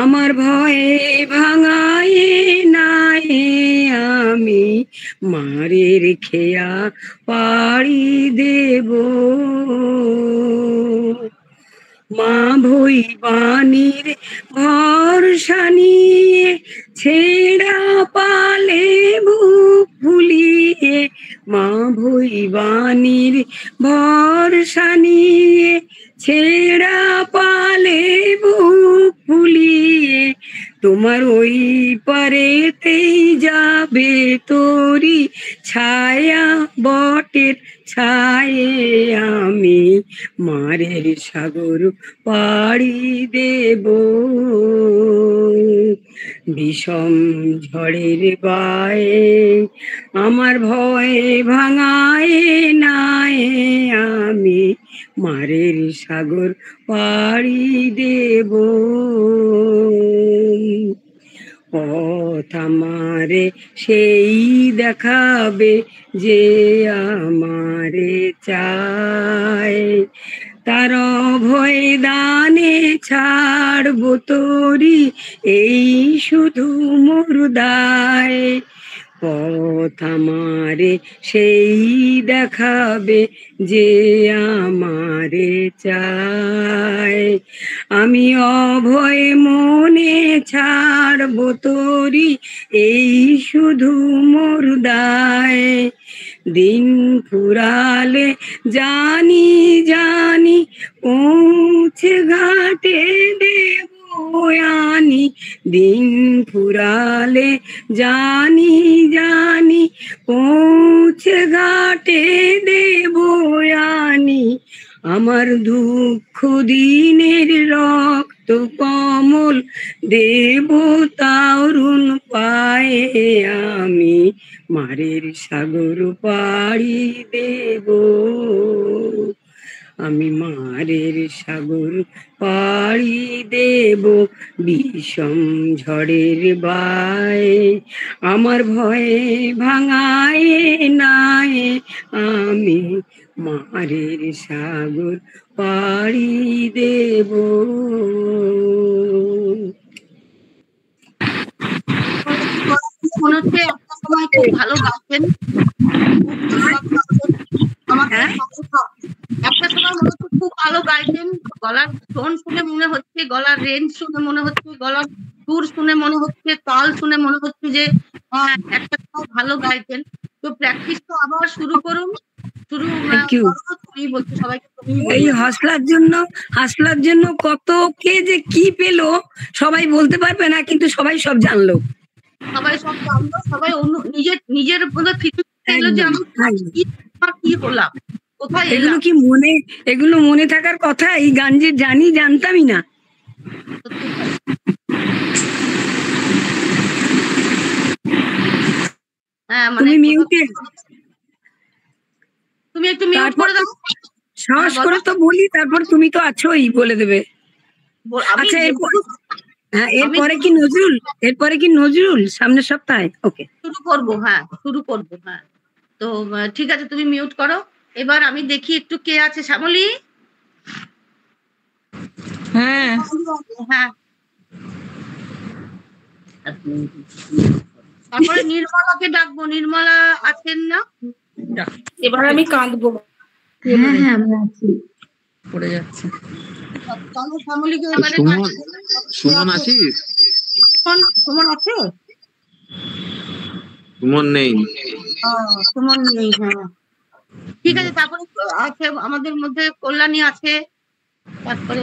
আমার ভয়ে ভাঙায় নাই, আমি মারের খেয়া পাড়ি দেব। মা ভৈবানীর ভরসা নিয়ে ছেঁড়া পালে বুক ফুলিয়ে, মা ভৈবানীর ভরসা নিয়ে ছেঁড়া পালে বুক ফুলিয়ে, তোমার ওই পারেতেই যাবে তোরি ছায়া বটের ছায়ে, আমি মারের সাগর পাড়ি দেব, বিষম ঝড়ের বায়ে আমার ভয় ভাঙায় নাই, আমি মারের সাগর পাড়ি দেব। পথ আমারে সেই দেখাবে যে আমারে চায়, তার অভয় দানে ছাড়বো তোরি এই শুধু মোর দায়। পথ আমারে সেই দেখাবে যে আমারে চায়, আমি অভয় মনে ছাড়বো তোরি এই শুধু মোর দায়। দিন ফুরালে জানি জানি পৌঁছে ঘাটে দেব আনি, দিন ফুরালে জানি জানি পৌঁছে ঘাটে দেব আনি, আমার দুঃখ দিনের রক্ত কমল দেব তারুণ পায়ে, আমি মারের সাগর পাড়ি দেব, আমি মারের সাগর পাড়ি দেব বিষম ঝড়ের বায়, আমার ভয়ে ভাঙায় নাই আমি মারের সাগর পাড়ি দেব। মনে হচ্ছে একটা সময় খুব ভালো গাইতেন, একটা সময় মনে হচ্ছে খুব ভালো গাইতেন। গলার টোন শুনে মনে হচ্ছে, গলার রেঞ্জ শুনে মনে হচ্ছে, গলার সুর শুনে মনে হচ্ছে, তাল শুনে মনে হচ্ছে যে একটা সময় ভালো গাইতেন। তো প্র্যাকটিস তো আবার শুরু করুন। শুরু তুমি বলছো সবাইকে, এই হাসলার জন্য কত কে যে কি পেলো সবাই বলতে পারবে না, কিন্তু সবাই সব জানলো, সবাই সব জানলো, সবাই নিজের মধ্যে ফিরে পেলো যে আমি কি হলাম, কোথায় এগুলো কি এগুলো মনে থাকার কথা? এই গান যে জানতামই না। হ্যাঁ, মানে তুমি একটু মিউট করে দাও, সাহস করে তো বলি, তারপর তুমি তো আছোই, বলে দেবে। আচ্ছা, এরপরে কি নজরুল সামনের সপ্তাহে? ওকে, শুরু করবো। হ্যাঁ, তো ঠিক আছে, তুমি মিউট করো। এবার আমি দেখি একটু কে আছে। শ্যামলী? হ্যাঁ হ্যাঁ, তারপরে নির্মলাকে ডাকবো। নির্মলা আছেন না? এবার আমি কাঁদবো। হ্যাঁ হ্যাঁ, আমি আছি, পড়ে যাচ্ছে। তাহলে শ্যামলীকে এবারে সুমন আছিস? সুমন আছে? সুমন নেই। সুমন নেই, হ্যাঁ ঠিক আছে। তারপরে আছে আমাদের মধ্যে কল্যাণী আছে, তারপরে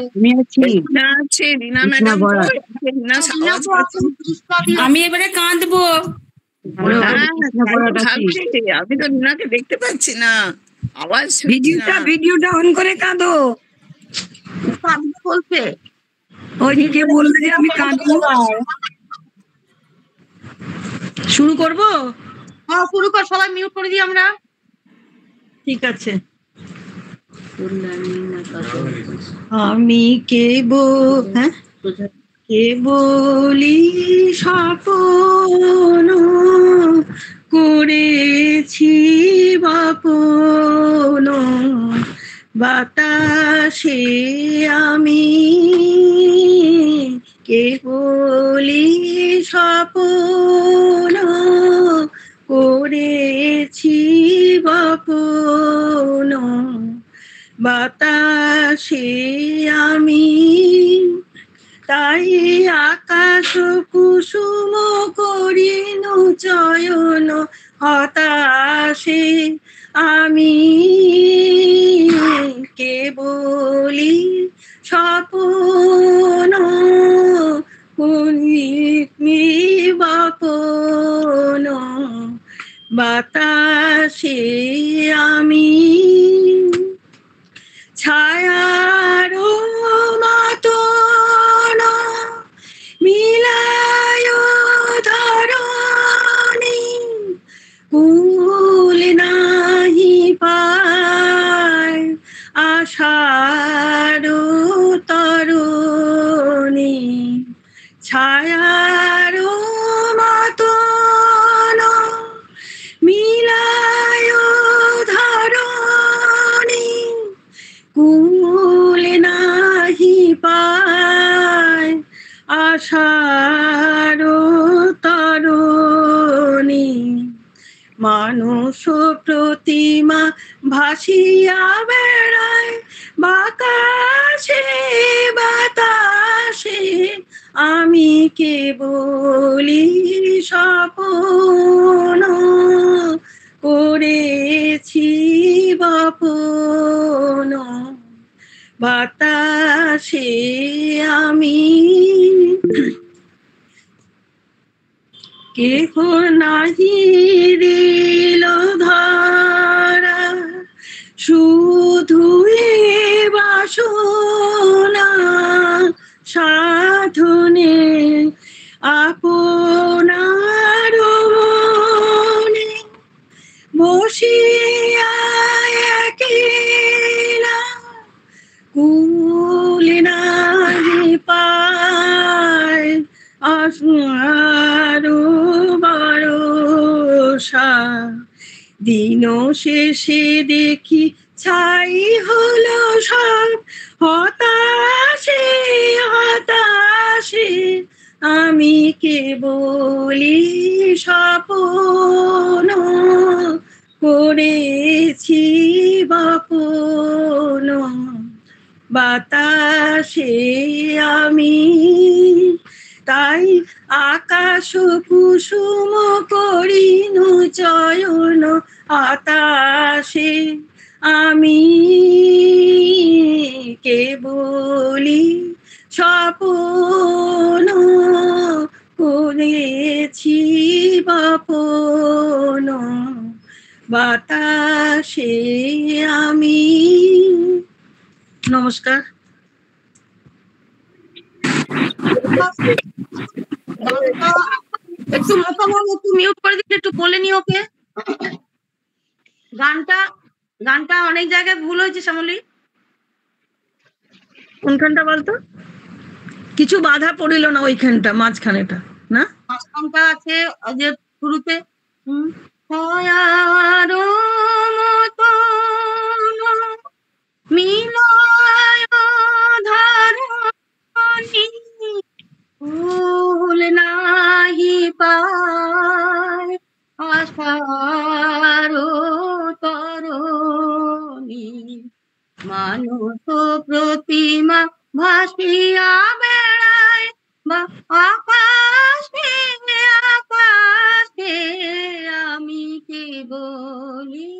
আমি এবারে কাঁদবো। আমি তো রিনাকে দেখতে পাচ্ছি না, আওয়াজ ভিডিওটা অন করে কাঁদো। বলছে ওই কে বললে যে আমি কাঁদবো? শুরু করব? হ্যাঁ, শুরু কর, সবাই মিউট করে দিই আমরা। ঠিক আছে। আমি কেবলি স্বপ্ন করেছি বাপন, বাতাসে আমি কেবলি স্বপ্ন করেছি বাপন, বাতাসে আমি তাই আকাশ কুসুম করিন চয়ন, হতাশে আমি কেবলি স্বপ্ন করি বাপন, বাতাসে আমি ছায়ার মাতন মিলায় ধরণী, কুল নাহি পায় আশার তরণী, ছায়ার মাতন মিলায় ধরণী, কুল নাহি পায় আশার তরণী, মানুষ প্রতিমা ভাসিয়া বেড়ায় বাতাসে বাতাসে, আমি কেবলি স্বপ্ন করেছি বাপন, বাতাসে আমি কেহ নাহি দিল ধরা, শুধু বাসনা সাধনে আপনার মনে বসিয়া একেলা দিন শেষে দেখি ছাই হলো সব, হতাশে হতাশে আমি কেবলি স্বপ্ন করেছি বপন, বাতাসে আমি তাই আকাশ কুসুম করিনু চয়ন, আকাশে আমি কেবলি স্বপ্ন করেছি বপন, বাতাসে আমি। নমস্কার। একটু মোটামুটি একটু মিউট করে দিলে একটু বলে নি ওকে। গানটা অনেক জায়গায় ভুল হয়েছে শ্যামলী। কোনখানটা বলতো? কিছু বাধা পড়িল না ওইখানটা, মাঝখানেটা না? মাঝখানটা আছে যে শুরুতে ছায়ার মতো মিলয় ধরণী, ফুল নাহি পায় আশার তরণী, মানুষ প্রতিমা ভাসিয়া বেড়ায় বা আকাশে আকাশে আমি কি বলি।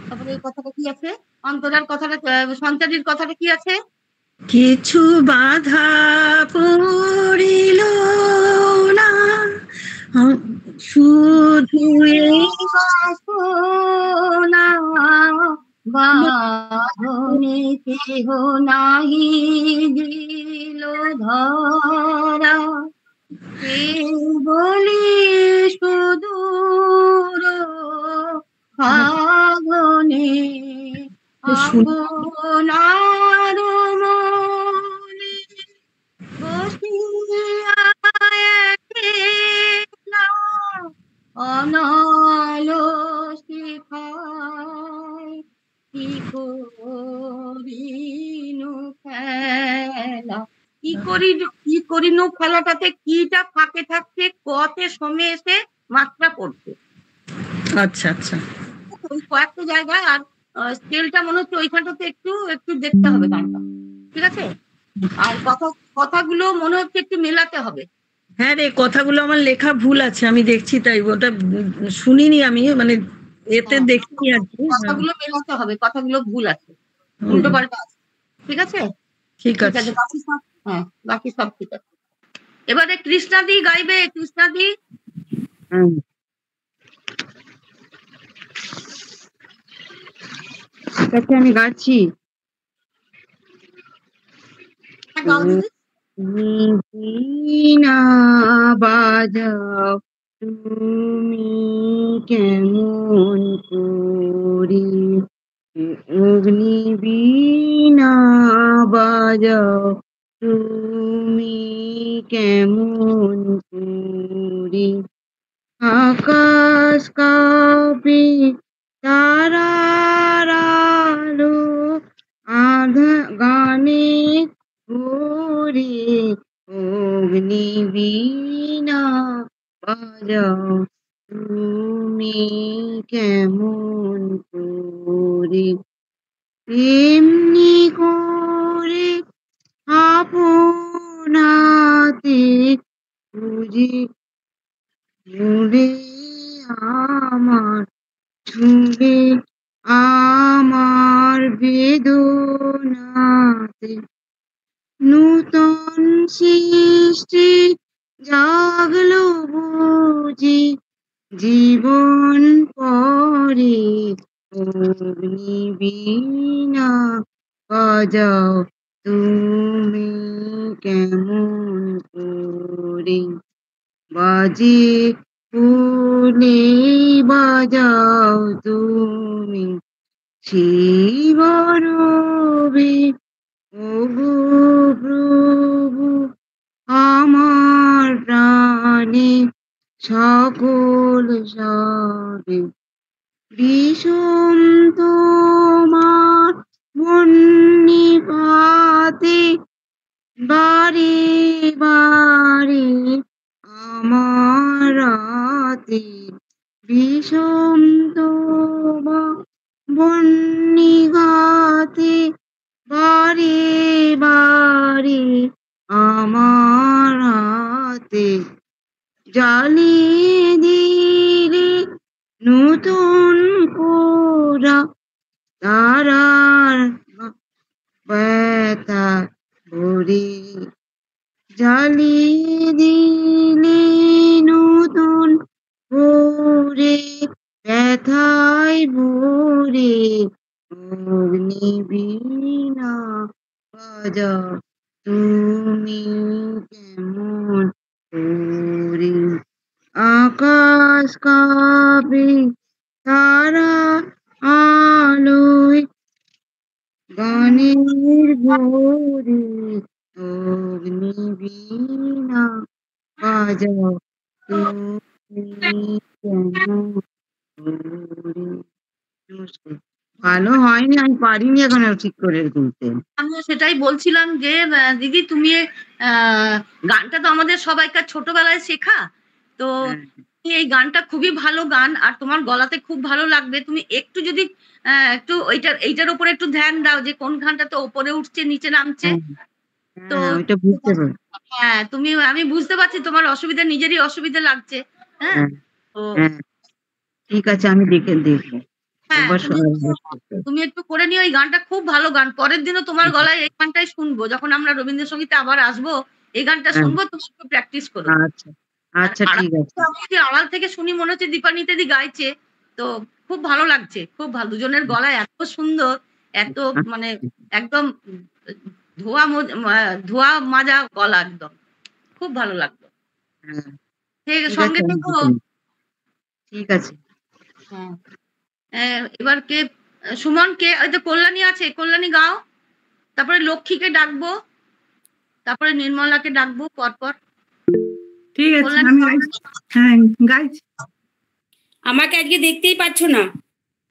তারপরে এই কথাটা কি আছে, অন্তরার কথাটা, সঞ্চারীর কথাটা কি আছে? কিছু বাধা পড়িল না, শুধু বাসনা বাঁধনে কেহ নাহি দিল ধরা, বলি সুদূর ফাগনে আপনার মনে বসিয়া একলা অনালসি খায়, কি করিনু খেলা। কি করিনু খেলাটাতে কিটা ফাঁকে থাকছে, কতে সময় এসে মাত্রা পড়ছে। আচ্ছা আচ্ছা, ওই কয়েকটা জায়গায় আর স্কেলটা মনে হচ্ছে ওইখানটাতে একটু একটু দেখতে হবে গানটা, ঠিক আছে? আর কথাগুলো মনে হচ্ছে একটু মেলাতে হবে। হ্যাঁ রে, কথাগুলো আমার লেখা ভুল আছে, আমি দেখছি, তাই ওটা শুনিনি আমি, মানে এতে দেখিনি আর কি। কথাগুলো মেলাতে হবে, কথাগুলো ভুল আছে, উল্টো পাল্টা আছে, ঠিক আছে? ঠিক আছে, বাকি সব বাকি সব ঠিক আছে। এবারে কৃষ্ণাদি গাইবে, কৃষ্ণাদি। আমি গাচ্ছি। বীণা বাজাও তুমি কেমন করি, অগ্নি বীণা বাজাও তুমি কেমন করি, আকাশ কাঁপে তারার আলো আধা গানে ভরে, অগ্নি বীণা বাজাও তুমি কেমন করে, এমনি করে আপনাতে বুঝি ছুঁড়ে আমার বেদনাতে, নূতন সৃষ্টি জাগলো বুঝি জীবন পরে, অগ্নি বীণা বাজাও তুমি কেমন করে, বাজে ফুলে বাজাও তুমি শিবরবে, ওগো প্রভু আমার প্রাণে সকল সবে, বিষম তোমার বন্নিপাতে বারে বারে আমার রাতে বিষম তোমার বন্নিঘাতে বারে বারে আমার হাতে জ্বালিয়ে দিলে নতুন কোরা তারার ব্যথা ভরে জ্বালিয়ে দিলে নতুন ভরে ব্যথায় ভরে অগ্নিবীণা বাজা তুমি কেমন করে আকাশ কাঁপে তারা আলোয় গানের ভোরে অগ্নিবীণা বাজা তুমি কেমন করে। নমস্কার। ভালো হয়নি, আমি পারিনি এখন ঠিক করে তুলতে। আমিও সেটাই বলছিলাম যে দিদি তুমি গানটা তো আমাদের সবাইকার ছোটবেলায় শেখা, তো এই গানটা খুবই ভালো গান আর তোমার গলাতে খুব ভালো লাগবে। তুমি একটু যদি একটু এইটার উপরে একটু ধ্যান দাও যে কোন গানটা তো ওপরে উঠছে নিচে নামছে, তো হ্যাঁ তুমি আমি বুঝতে পারছি তোমার অসুবিধা, নিজেরই অসুবিধা লাগছে। হ্যাঁ তো ঠিক আছে, আমি দেখে দেখবো। তুমি একটু করে নিও, এই গানটা খুব ভালো গান। পরের দিনও তোমার গলায় এই গানটাই শুনবো, যখন আমরা রবীন্দ্রসঙ্গীতে আবার আসবো এই গানটা শুনবো, তুমি একটু প্র্যাকটিস করো। আচ্ছা আচ্ছা ঠিক আছে। আমি আড়াল থেকে শুনি মনে হচ্ছে দীপানিতাদি গাইছে, তো খুব ভালো লাগছে, খুব ভালো। দুজনের গলায় এত সুন্দর, এত মানে একদম ধোয়া মাজা গলা, একদম খুব ভালো লাগলো। সঙ্গে তো ঠিক আছে। হ্যাঁ এবার কে? সুমন কে? ওই তো কল্যাণী আছে, কল্যাণী গাও, তারপরে লক্ষ্মীকে ডাকবো, তারপরে নির্মলাকে ডাকবো পরপর। ঠিক আছে, আমি হ্যাঁ গাইছি। আমাকে আজকে দেখতেই পাচ্ছ না।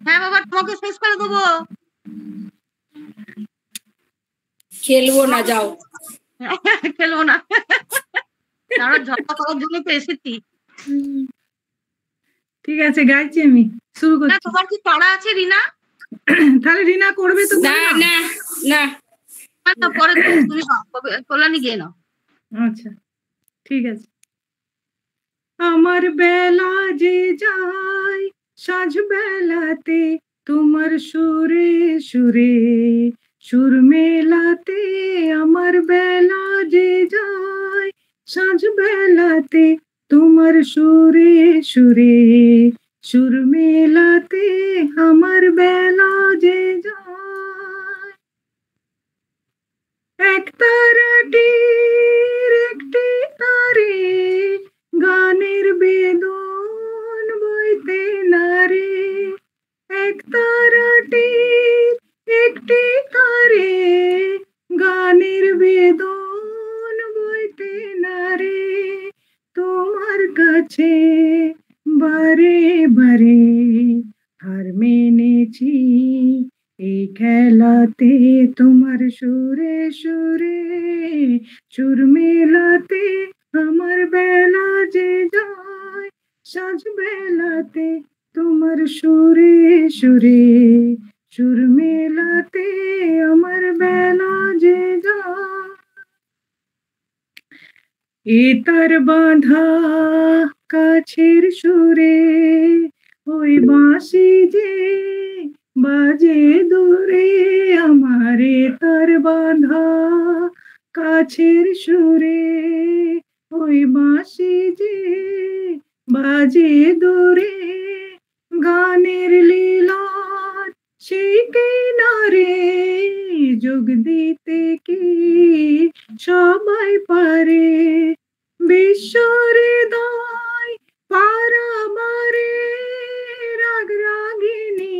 হ্যাঁ বাবা, তোমাকে শেষ করে দেবো। খেলবো না, যাও। খেলবো না, আরো ঝগড়া করার জন্য তো এসেছি। ঠিক আছে, গাইছি, আমি শুরু করছি। তোমার কি পড়া আছে রিনা? তাহলে রিনা করবে তো? না না না, পরে তুমি কল্যাণী গিয়ে নাও। আচ্ছা ঠিক আছে। আমার বেলা যে যায় সাঁঝ বেলাতে তোমার সুরে সুরে সুর মেলাতে, আমার বেলা যে যায় সাঁঝ বেলাতে তোমার সুরে সুরে সুর মেলাতে, আমার বেলা যে যায় এক তারাটির একটি তারে গানের বেদন বইতে নারে, এক তারাটির একটি তারে গানের বেদন বইতে নারে, তোমার কাছে বারে বারে হার মেনেছি এই খেলাতে, তোমার সুরে সুরে সুর মেলাতে, আমার বেলা যে যায় সাঁঝ বেলাতে তোমার সুরে সুরে সুর মেলাতে, আমার বেলা যে যায়। এ তার বাঁধা কাছের সুরে ওই বাঁশি যে বাজে দূরে, আমারে তার বাঁধা কাছের সুরে ওই বাঁশি যে বাজে দূরে, গানের লীলার সেই কিনারে যোগ দিতে কি সবাই পারে, বিশ্বহৃদয় পারাবারে রাগ রাগিনী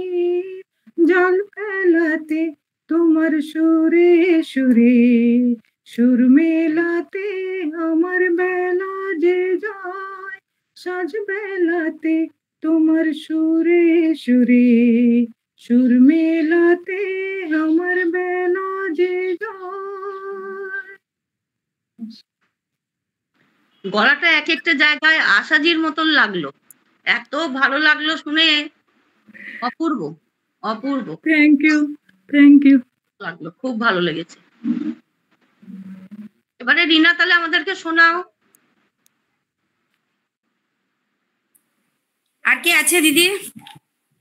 জল ফেলাতে, তোমার সুরে সুরে সুর মেলাতে, আমার বেলা যে যায় সাঁঝ বেলাতে তোমার সুরে সুরে সুর মেলাতে আমার বেলা যে যায়। গলাটা এক একটা জায়গায় আশাজির মতন লাগলো, এত ভালো লাগলো শুনে, অপূর্ব অপূর্ব। থ্যাংক ইউ লাগলো, খুব ভালো লেগেছে। এবারে রিনা তাহলে আমাদেরকে শোনাও। আর কে আছে দিদি?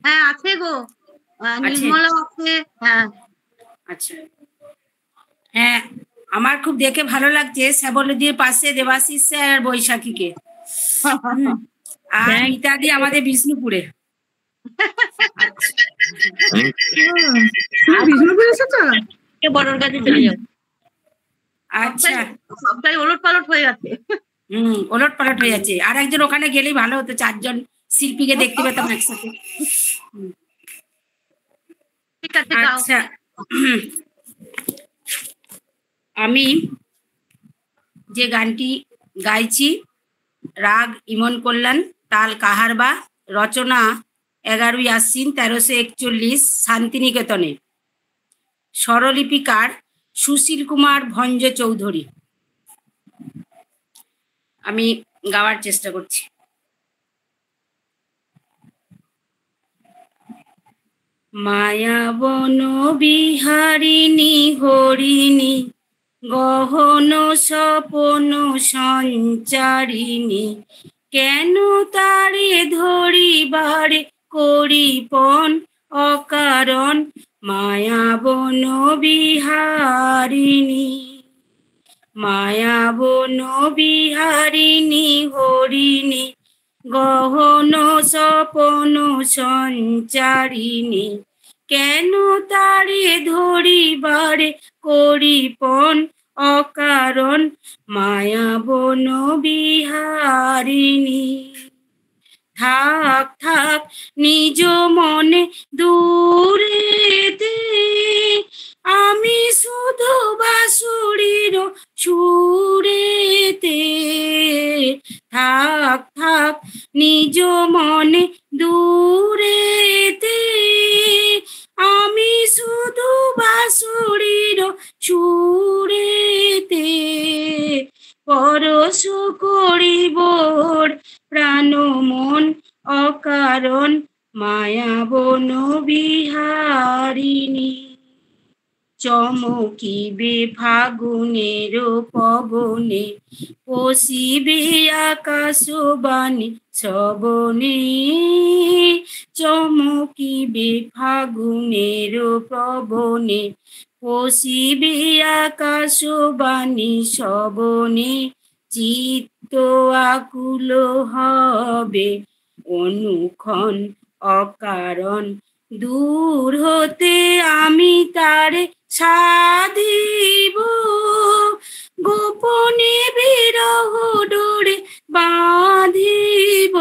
হ্যাঁ আছে গো, নির্মলা আছে। হ্যাঁ আচ্ছা, হ্যাঁ আমার খুব দেখে ভালো লাগছে শ্যাবলদির পাশে দেবাশিস স্যার আর বৈশাখীকে, আর মিতাদি আমাদের বিষ্ণুপুরে। বিষ্ণুপুর এসেছো? বড়র কাছে চলে যাও। আচ্ছা, সবটাই ওলট পালট হয়ে যাচ্ছে। ওলট পালট হয়ে যাচ্ছে। আর একজন ওখানে গেলেই ভালো হতো, 4 জন শিল্পীকে দেখতে পেতাম একসাথে। আচ্ছা, আমি যে গানটি গাইছি রাগ ইমন কল্যাণ, তাল কাহারবা, রচনা 11ই আশ্বিন 1341 শান্তিনিকেতনে, স্বরলিপিকার সুশীল কুমার ভঞ্জ চৌধুরী। আমি গাওয়ার চেষ্টা করছি। মায়াবন বিহারিণী হরিণী গহন স্বপন সঞ্চারিণী, কেন তারে ধরিবারে করিপন অকারণ, মায়াবন বিহারিণী। মায়াবন বিহারিণী হরিণী গহন স্বপন সঞ্চারিণী, কেন তারে ধরিবারে করিপন অকারণ, মায়াবন বিহারিণী। থাক থাক নিজ মনে দূরেতে, আমি শুধু বাঁশুড়ির সুরেতে। থাক থাক নিজ মনে দূরেতে, আমি শুধু বাঁশুড়ির সুরেতে। পরশ করিবর প্রাণ মন অকারণ, মায়াবন বিহারিণী। চমকিবে ফাগুনের পবনে, পশিবে আকাশবাণী শ্রবণে। চমকিবে ফাগুনের পবনে, পশিবে আকাশবাণী শ্রবণে। চিত্ত আকুল হবে অনুক্ষণ অকারণ, দূর হতে আমি তারে সাধিব। গোপনে বিরহ ডোরে বাঁধিব,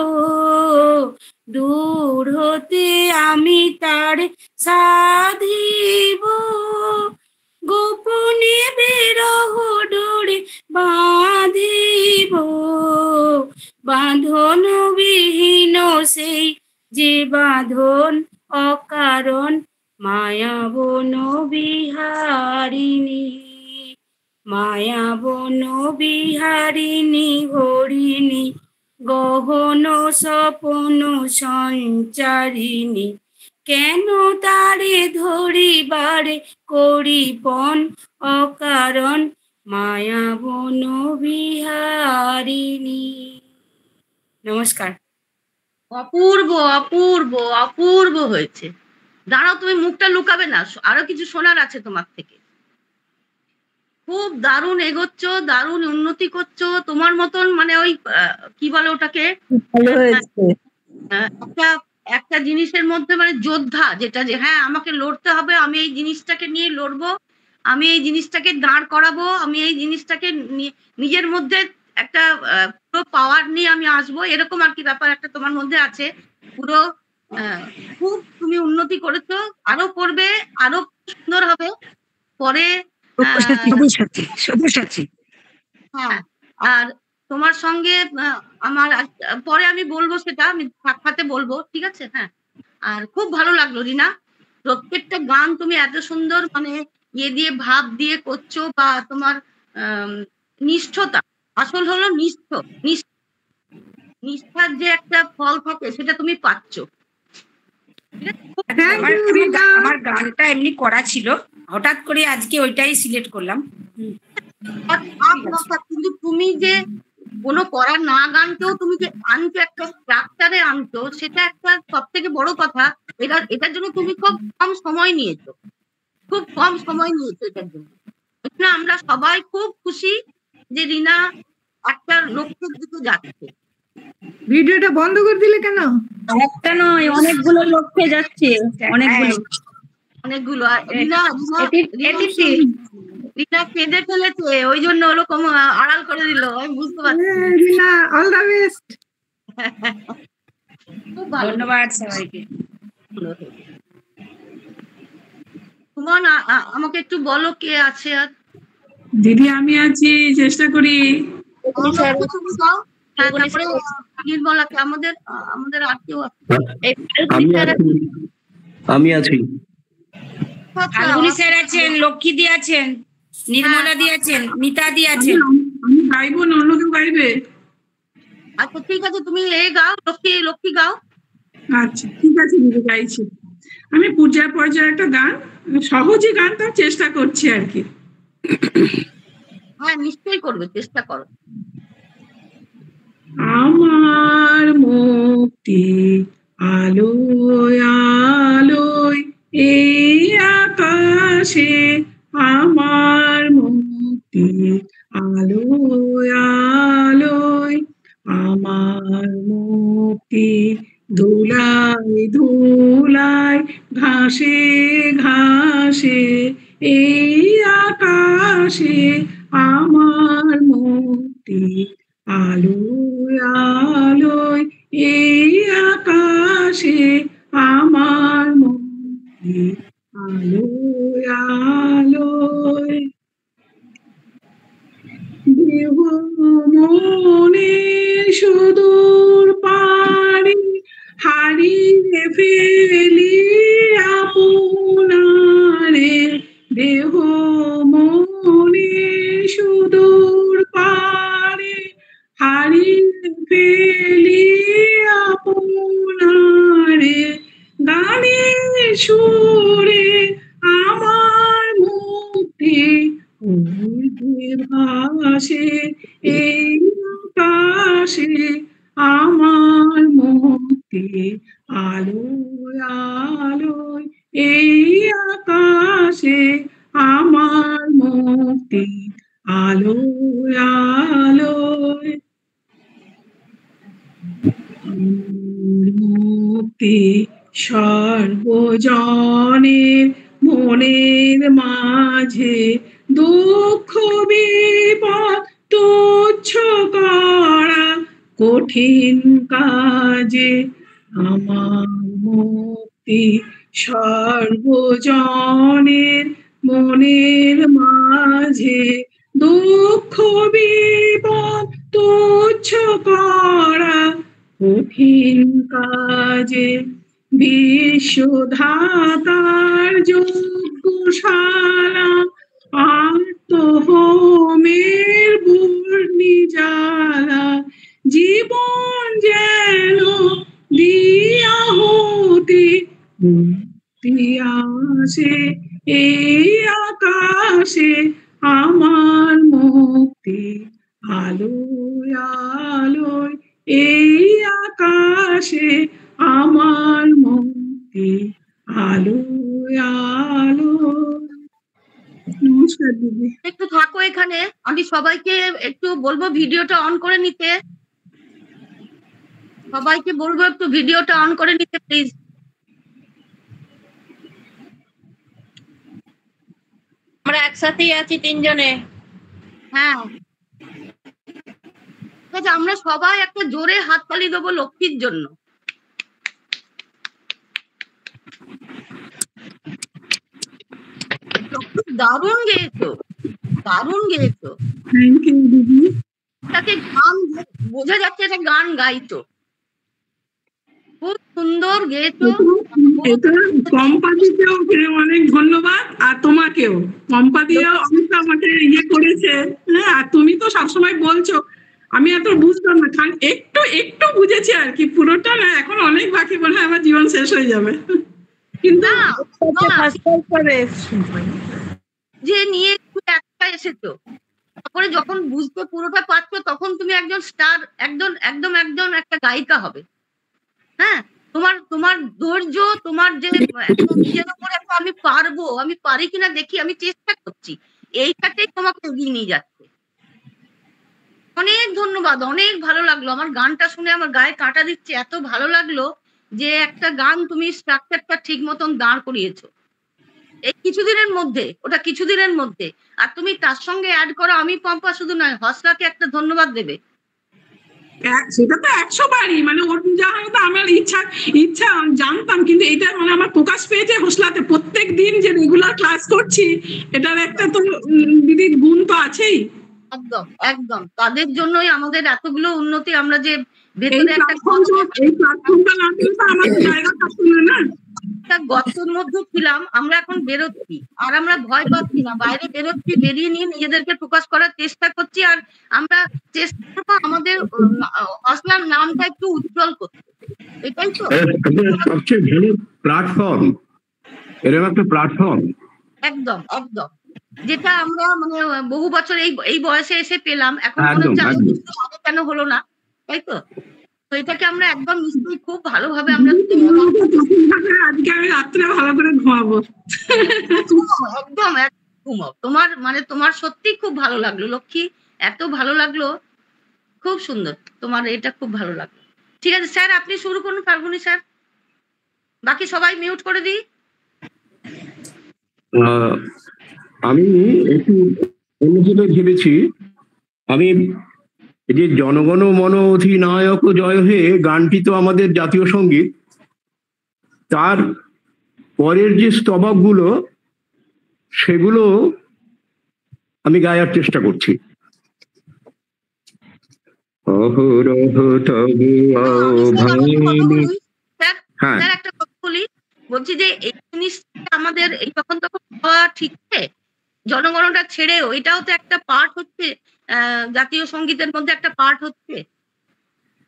দূর হতে আমি তারে সাধিব। গোপনে বিরহ ডোরে বাঁধিব, বাঁধন বিহীন সেই যে বাঁধন অকারণ, মায়াবন বিহারিণী। মায়াবন বিহারিণী হরিণী গহন স্বপন সঞ্চারিণী, কেন তারে ধরিবারে করিপন অকারণ, মায়াবন বিহারিণী। নমস্কার। অপূর্ব অপূর্ব অপূর্ব হয়েছে। দাঁড়াও, তুমি মুখটা লুকাবে না, আরো কিছু শোনার আছে তোমার থেকে। খুব দারুণ এগোচ্ছ, দারুণ উন্নতি করছো। তোমার মতন মানে ওই কি বলে ওটাকে, একটা একটা জিনিসের মধ্যে মানে যোদ্ধা, যেটা যে হ্যাঁ আমাকে লড়তে হবে, আমি এই জিনিসটাকে নিয়ে লড়বো, আমি এই জিনিসটাকে দাঁড় করাবো, আমি এই জিনিসটাকে নিজের মধ্যে একটা পুরো পাওয়ার নিয়ে আমি আসবো, এরকম আর কি ব্যাপার একটা তোমার মধ্যে আছে। পুরো খুব তুমি উন্নতি করেছো, আরো করবে, আরো সুন্দর হবে পরে। হ্যাঁ, আর তোমার সঙ্গে আমার পরে আমি বলবো, সেটা আমি সাক্ষাতে বলবো, ঠিক আছে? হ্যাঁ, আর খুব ভালো লাগলো রিনা, প্রত্যেকটা গান তুমি এত সুন্দর মানে ইয়ে দিয়ে ভাব দিয়ে করছো, বা তোমার নিষ্ঠতা, আসল হলো নিষ্ঠার যে একটা ফল থাকে সেটা তুমি পাচ্ছ। আমার গানটা এমনি করা ছিল, হঠাৎ করে আজকে ওইটাই সিলেক্ট করলাম। কিন্তু তুমি যে কোনো করা না গানকেও তুমি যে আনছো, একটা স্ট্রাকচারে আনছো, সেটা একটা সব থেকে বড় কথা। এটার জন্য তুমি খুব কম সময় নিয়েছো, এটার জন্য। আমরা সবাই খুব খুশি যে রিনা একটা লক্ষ্যের দিকে যাচ্ছে। ভিডিওটা বন্ধ করে দিলে কেন? একটা নয়, অনেকগুলো লক্ষ্যে যাচ্ছে, অনেকগুলো। আর রিনা কেঁদে ফেলেছে, ওই জন্য ওরকম আড়াল করে দিল, আমি বুঝতে পারছি। রিনা, অল দ্য বেস্ট। ধন্যবাদ সবাইকে। সুমন, আমাকে একটু বলো কে আছে আর? দিদি আমি আছি, চেষ্টা করি। নির্মলাকে, আমাদের আর কেউ আমি আছি। ফাল্গুনি স্যার আছেন, লক্ষ্মী দি আছেন, নির্মলা দি আছেন, মিতা দি আছেন। আমি গাইবো না, অন্য কেউ গাইবে? আচ্ছা ঠিক আছে, তুমি গাও, লক্ষ্মী গাও। আচ্ছা ঠিক আছে দিদি, গাইছি। আমি পূজার পর্যায়ে একটা গান, সহজে গান, তার চেষ্টা করছি আর কি। হ্যাঁ নিশ্চয়ই করবে, চেষ্টা করো। আমার মুক্তি আলোয় আলোয় এই আকাশে, আমার মুক্তি আলোয় আলোয়, আমার মুক্তি ধুলায় ধুলায় ঘাসে ঘাসে এই আকাশে, আমার মুক্তি আলোয় আলোয় এই আকাশে, আমার মুক্তি আলোয় আলোয়। দেহ মনে সুদূর পারি হারিয়ে ফেলি আপনারে, দেহ মনে সুদূর পারি হারিয়ে ফেলি আপনারে, গানের সুরে আমার মুক্তি উর্ধ্বে ভাসে এই আকাশে, আমার মুক্তি আলোয় আলোয় এই আকাশে, আমার মুক্তি আলোয় আলোয়। মুক্তি সর্বজনের মনের মাঝে, দুঃখ বিপদ তুচ্ছ করা কঠিন কাজে, আমার মুক্তি সর্বজনের মনের মাঝে, দুঃখ বিপদ তুচ্ছ করা কঠিন কাজে, বিশ্বধাতার যজ্ঞশালা আত্মহোমের বর্ণি জ্বালা, জীবন যেন দিয়া হতে মুক্তি আসে এই আকাশে, আমার মুক্তি আলোয় আলোয় এই আকাশে, আমার মুক্তি আলোয় আলোয়। নমস্কার দিদি। একটু থাকো এখানে, আমি সবাইকে একটু বলবো ভিডিওটা অন করে নিতে, সবাইকে বলবো একটু ভিডিওটা অন করে নিতে প্লিজ। আমরা একসাথেই আছি তিনজনে। হ্যাঁ ঠিক আছে, আমরা সবাই একটা জোরে হাততালি দেবো লক্ষ্মীর জন্য। দারুণ গেয়েছো, দারুণ গেয়েছো। থ্যাংক ইউ দিদি। তাকে গান বোঝা যাচ্ছে এটা গান গাইতো, খুব সুন্দর গেয়েছো। এটা পম্পাদিকেও অনেক ধন্যবাদ, আর তোমাকেও। পম্পাদিও অনেক আমাকে ইয়ে করেছে। হ্যাঁ, আর তুমি তো সবসময় বলছো, আমি এত বুঝতাম না, একটু একটু বুঝেছি আর কি, পুরোটা না, এখন অনেক বাকি, মনে হয় আমার জীবন শেষ হয়ে যাবে। কিন্তু যে নিয়ে একটা এসেছো, তারপরে যখন বুঝতে পুরোটা পারছো, তখন তুমি একজন স্টার, একদম একটা গায়িকা হবে। হ্যাঁ, তোমার ধৈর্য, তোমার যে নিজের উপরে আমি পারি কিনা দেখি, আমি চেষ্টা করছি, এইটাতেই তোমাকে এগিয়ে নিয়ে যাচ্ছে। অনেক ধন্যবাদ, অনেক ভালো লাগলো। আমার গানটা শুনে আমার গায়ে কাঁটা দিচ্ছে, এত ভালো লাগলো যে একটা গান তুমি স্ট্রাকচারটা ঠিক মতন দাঁড় করিয়েছো এই কিছুদিনের মধ্যে, ওটা কিছুদিনের মধ্যে। আর তুমি তার সঙ্গে অ্যাড করো আমি পম্পা শুধু নয়, হসলাকে একটা ধন্যবাদ দেবে। সেটা তো 100 বারই, মানে ওর যা হয়তো আমার ইচ্ছা জানতাম, কিন্তু এটা মানে আমার প্রকাশ পেয়েছে হোসলাতে। প্রত্যেক দিন যে রেগুলার ক্লাস করছি, এটার একটা তো দিদির গুণ তো আছেই। একদম তাদের জন্যই আমাদের এতগুলো উন্নতি। আমরা যে ভেতরে একটা গর্তের মধ্যে ছিলাম, আমরা এখন বেরোচ্ছি, আর আমরা ভয় পাচ্ছি না, বাইরে বেরোচ্ছি, বেরিয়ে নিয়ে নিজেদেরকে প্রকাশ করার চেষ্টা করছি। আর আমরা চেষ্টা করবো আমাদের হসলার নামটা একটু উজ্জ্বল করতে, এটাই তো সবচেয়ে ভালো প্ল্যাটফর্ম, এরকম একটা প্ল্যাটফর্ম। একদম যেটা আমরা মানে বহু বছর এই বয়সে এসে পেলাম, এখন মনে হচ্ছে আগে কেন হলো না, তাই তো? তো এটাকে আমরা একদম নিশ্চয়ই খুব ভালোভাবে আমরা আজকে আমি রাত্রে ভালো করে ঘুমাবো। একদম ঘুমাও। তোমার সত্যি খুব ভালো লাগলো লক্ষ্মী, এত ভালো লাগলো, খুব সুন্দর। তোমার এটা খুব ভালো লাগলো। ঠিক আছে স্যার, আপনি শুরু করুন ফাল্গুনী স্যার, বাকি সবাই মিউট করে দিই। আমি একটু অন্যভাবে ভেবেছি। আমি এই যে জনগণ মন অধিনায়ক জয় হে গানটি তো আমাদের জাতীয় সঙ্গীত, তার পরের যে স্তবকগুলো সেগুলো আমি গায়ার চেষ্টা করছি। হ্যাঁ, একটা কথা বলি, বলছি যে এই জিনিসটা আমাদের এই তখন হওয়া ঠিক আছে, জনগণটা ছেড়েও এটাও তো একটা পার্ট হচ্ছে, জাতীয় সঙ্গীতের মধ্যে একটা পার্ট হচ্ছে।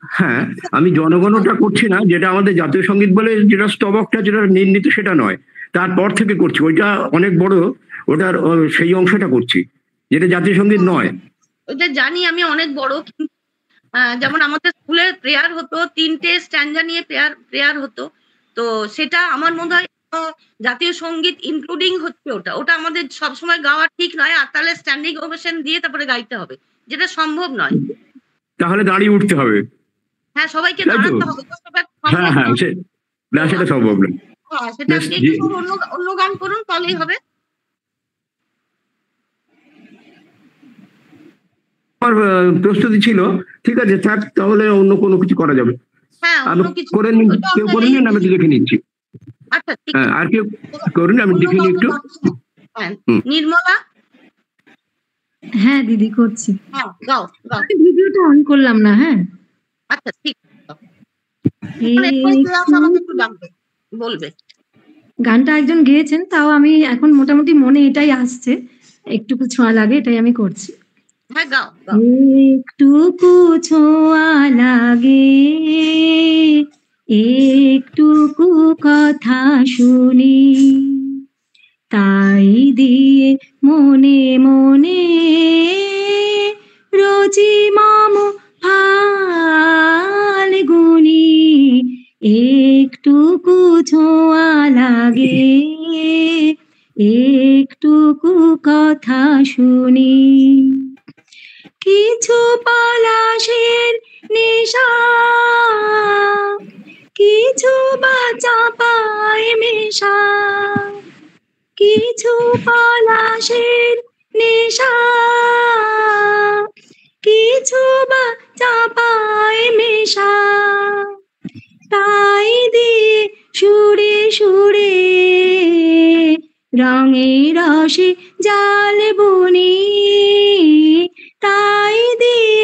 হ্যাঁ, আমি জনগণটা করছি না, যেটা আমাদের জাতীয় সঙ্গীত বলে, যেটা স্তবকটা যেটা নির্ণীত সেটা নয়, তারপর থেকে করছি, ওইটা অনেক বড়, ওটার সেই অংশটা করছি, যেটা জাতীয় সঙ্গীত নয়। ওইটা জানি আমি অনেক বড়, যেমন আমাদের স্কুলে প্রেয়ার হতো, 3টে স্ট্যান্ডা নিয়ে প্রেয়ার হতো, তো সেটা আমার মনে হয় জাতীয় সঙ্গীত ইনক্লুডিং হচ্ছে, ওটা আমাদের সবসময় গাওয়া ঠিক নয়, আর তাহলে স্ট্যান্ডিং ওভেশন দিয়ে তারপরে গাইতে হবে, যেটা সম্ভব নয়। তাহলে দাঁড়িয়ে উঠতে হবে। হ্যাঁ, সবাইকে দাঁড়াতে হবে। হ্যাঁ, সেটা সম্ভব না। হ্যাঁ, সেটা অন্য গান করুন, তাহলেই হবে। আমার প্রস্তুতি ছিল, ঠিক আছে থাক, তাহলে অন্য কোনো কিছু করা যাবে। হ্যাঁ, করে নিন, কেউ করে নিন, আমি লিখে নিচ্ছি। আচ্ছা, হ্যাঁ, আর কেউ করুন, আমি লিখে নিই একটু। নির্মলা। হ্যাঁ দিদি, করছি। হ্যাঁ, গাও। ভিডিওটা অন করলাম না। হ্যাঁ, আচ্ছা, ঠিক বলবে। গানটা একজন গেয়েছেন, তাও আমি এখন মোটামুটি মনে এটাই আসছে, একটুকু ছোঁয়া লাগে, এটাই আমি করছি। হ্যাঁ, গাও। একটুকু ছোঁয়া লাগে, একটুকু কথা শুনি, তাই দিয়ে মনে মনে রোজি মাম ফাল্গুনি, একটুকু ছোঁয়া লাগে, একটুকু কথা শুনি, কিছু পলাশের নেশা, কিছু বা চাপায় মেশা, কিছু পলাশের নেশা, কিছু বা চাপায় মেশা, তাই দিয়ে সুরে সুরে রঙে রসে জাল বুনি, তাই দিয়ে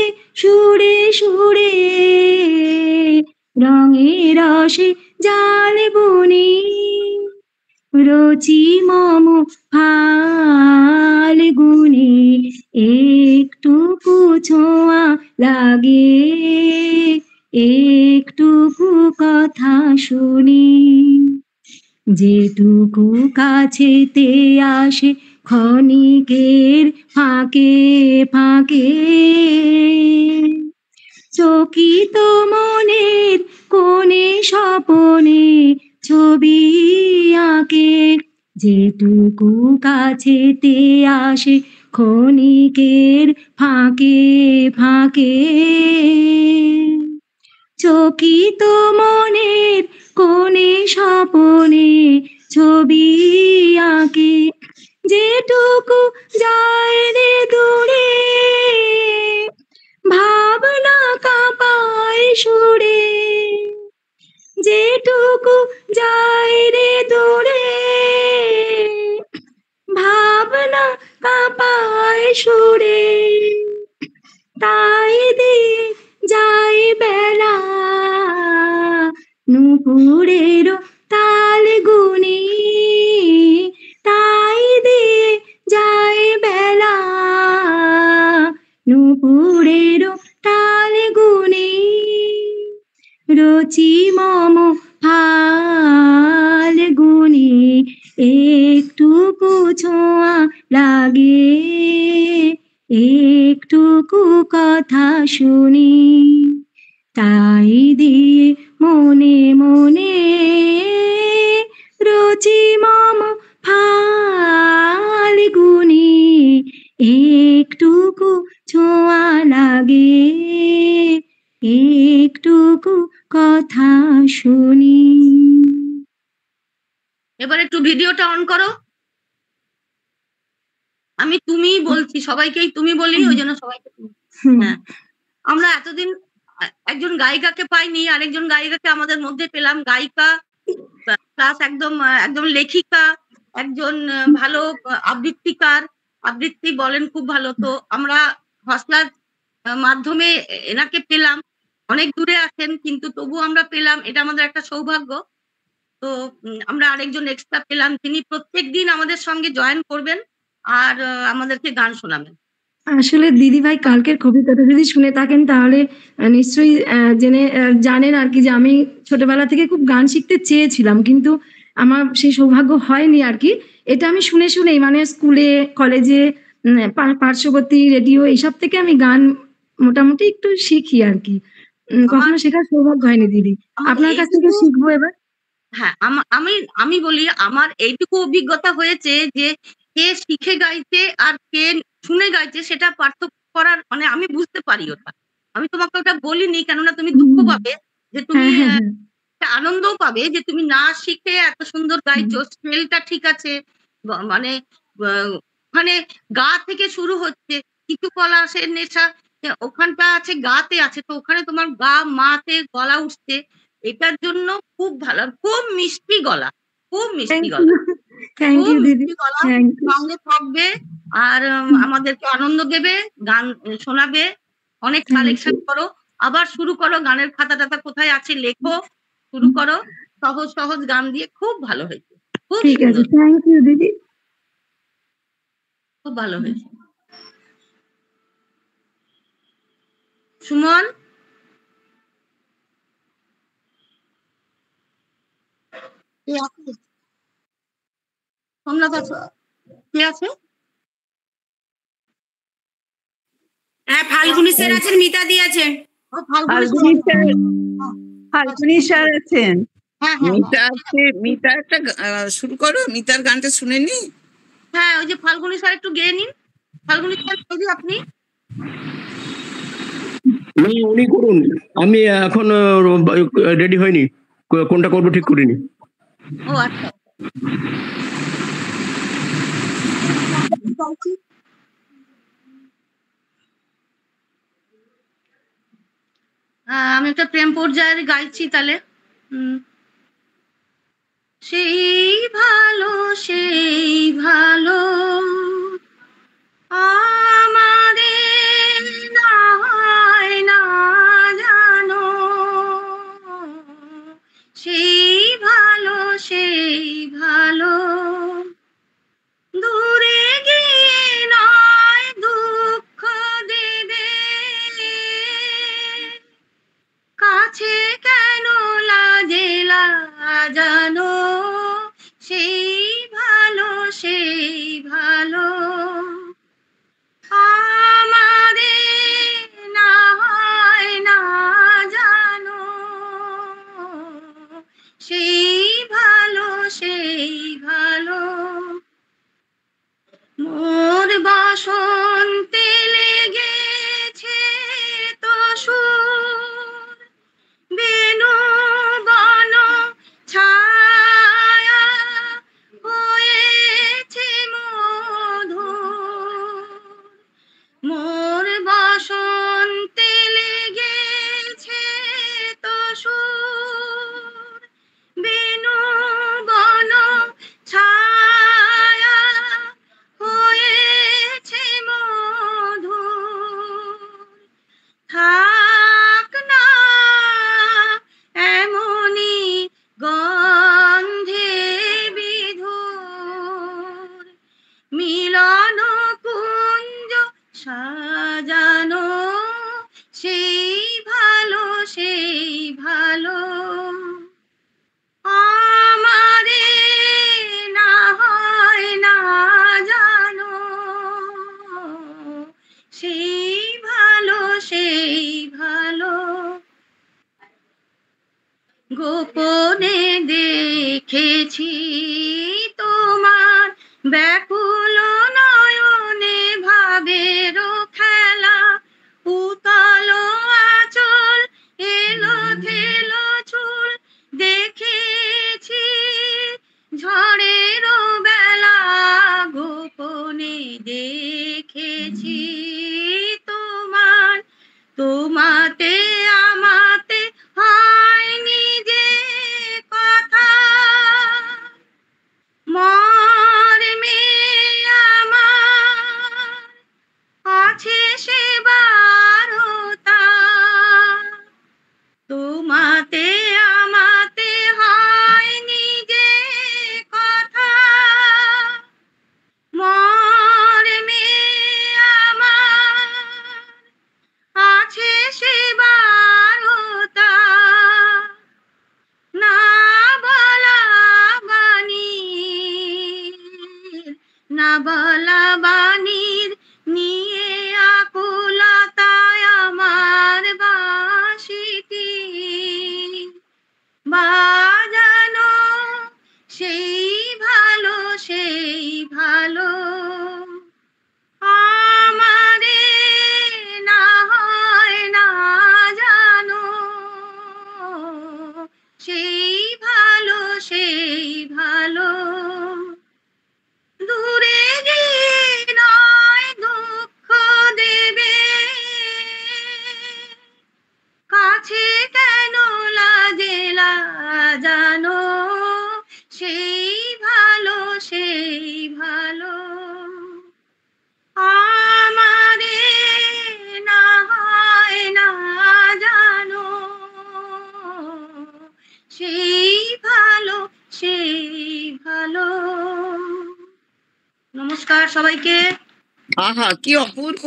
ছোঁয়া লাগে, একটুকু কথা শুনি, যেটুকু কাছেতে আসে ক্ষণিকের ফাঁকে ফাঁকে, চকিত মনের কোণে স্বপনে ছবি আঁকে, যেটুকু কাছেতে আসে ক্ষণিকের ফাঁকে ফাঁকে, চকিত মনের কোণে স্বপনে ছবি আঁকে, যেটুকু যায় রে দূরে ভাবনা কাঁপায় সুরে, যেটুকু যায় রে দূরে ভাবনা কাঁপায় সুরে, তাই দিয়ে যায় বেলা নুপুরের তাল গুনি, তাই দিয়ে যায় বেলা নুপুরের তাল গুনি, রচি মম ফাল্গুনি, একটুকু ছোঁয়া লাগে, একটুকু কথা শুনি, তাই দিয়ে মনে মনে রচি মম ফাল্গুনি, একটুকু ছোঁয়া লাগে, একটুকু কথা শুনি। এবার একটু ভিডিওটা অন করো। আমি তুমি বলছি, সবাইকেই তুমি বলি, ওই জন্য সবাইকে তুমি। হ্যাঁ, আমরা এতদিন একজন গায়িকাকে পাইনি, আরেকজন গায়িকাকে আমাদের মধ্যে পেলাম। গায়িকা প্লাস একদম একদম লেখিকা, একজন ভালো আবৃত্তিকার, আবৃত্তি বলেন খুব ভালো। তো আমরা হসলার মাধ্যমে এনাকে পেলাম। অনেক দূরে আছেন কিন্তু তবু আমরা পেলাম, এটা আমাদের একটা সৌভাগ্য। তো আমরা আরেকজন এক্সট্রা পেলাম, যিনি প্রত্যেকদিন আমাদের সঙ্গে জয়েন করবেন আর আমাদেরকে গান শোনাবেন। আসলে দিদিভাই কালকের কবিতাটা যদি শুনে থাকেন তাহলে নিশ্চয়ই জানেন আর কি, যে আমি ছোটবেলা থেকে খুব গান শিখতে চেয়েছিলাম, কিন্তু আমার সেই সৌভাগ্য হয়নি আর কি। এটা আমি শুনে শুনেই মানে স্কুলে কলেজে পার্শ্ববর্তী রেডিও এইসব থেকে আমি গান মোটামুটি একটু শিখি আর কি। কখনো শেখার সৌভাগ্য হয়নি দিদি, আপনার কাছ থেকে শিখবো এবার। হ্যাঁ, আমি বলি, আমার এইটুকু অভিজ্ঞতা হয়েছে যে কে শিখে গাইছে আর কে শুনে গাইছে সেটা পার্থক্য করার মানে আমি বুঝতে পারি ওটা। আমি তোমাকে ওটা বলিনি, কেননা তুমি দুঃখ পাবে যে তুমি আনন্দও পাবে যে তুমি না শিখে এত সুন্দর গাইছো, স্মেলটা ঠিক আছে, মানে ওখানে গা থেকে শুরু হচ্ছে, কিছু পলাশের নেশা ওখানটা আছে, গাতে আছে, তো ওখানে তোমার গা মাতে গলা উঠছে, এটার জন্য খুব ভালো, খুব মিষ্টি গলা, খুব মিষ্টি গলা, খুব মিষ্টি গলা, সঙ্গে থাকবে আর আমাদেরকে আনন্দ দেবে, গান শোনাবে, অনেক কালেকশন করো, আবার শুরু করো, গানের খাতা টাতা কোথায় আছে লেখো, শুরু করো, সহজ সহজ গান দিয়ে খুব ভালো হয়েছে, খুব সুন্দর, থ্যাংক ইউ দিদি, খুব ভালো হয়েছে। সুমন, কে আছে? হ্যাঁ, ফাল্গুনি স্যার আছেন, মিতা দি আছেন। ফাল্গুনি স্যার আছেন, মিতা আছে। মিতা একটা শুরু করো, মিতার গানটা শুনে নি। হ্যাঁ, ওই যে ফাল্গুনি স্যার একটু গেয়ে নিন। ফাল্গুনি স্যার যদি আপনি উনি করুন, আমি এখন রেডি হয়নি, কোনটা করবো ঠিক করিনি। ও আচ্ছা, আমি একটা প্রেম পর্যায়ের গাইছি তাহলে। সেই ভালো আমাদের না জানো, সেই ভালো দূরে গিয়ে নয় দুঃখ দেবে, জানো সেই ভালো আমারে না হয় না জানো সেই ভালো গোপনে দেখেছি তোমার ব্যাকুল নয়নে ভাবের খেলা উতল আঁচল এলো থেলো চুল দেখেছি ঝড়ের বেলা গোপনে দেখেছি তোমাতে আমাতে হয়নি যে কথা মর্মে আমার আছে সে বারতা তোমাতে আমাতে হয়নি যে কথা মর্মে আমার আছে সে বারতা না বলা বাণীর নিয়ে আকুলতায় আমার বাঁশিটি বাজানো সেই ভালো আমারে না হয় না জানো সেই ভালো দূরে গিয়ে নয় দুঃখ দেবে কাছে কেন লাগেলা জানো সেই ভালো আমারে না হয় না জানো সেই ভালো নমস্কার সবাইকে আহা কি অপূর্ব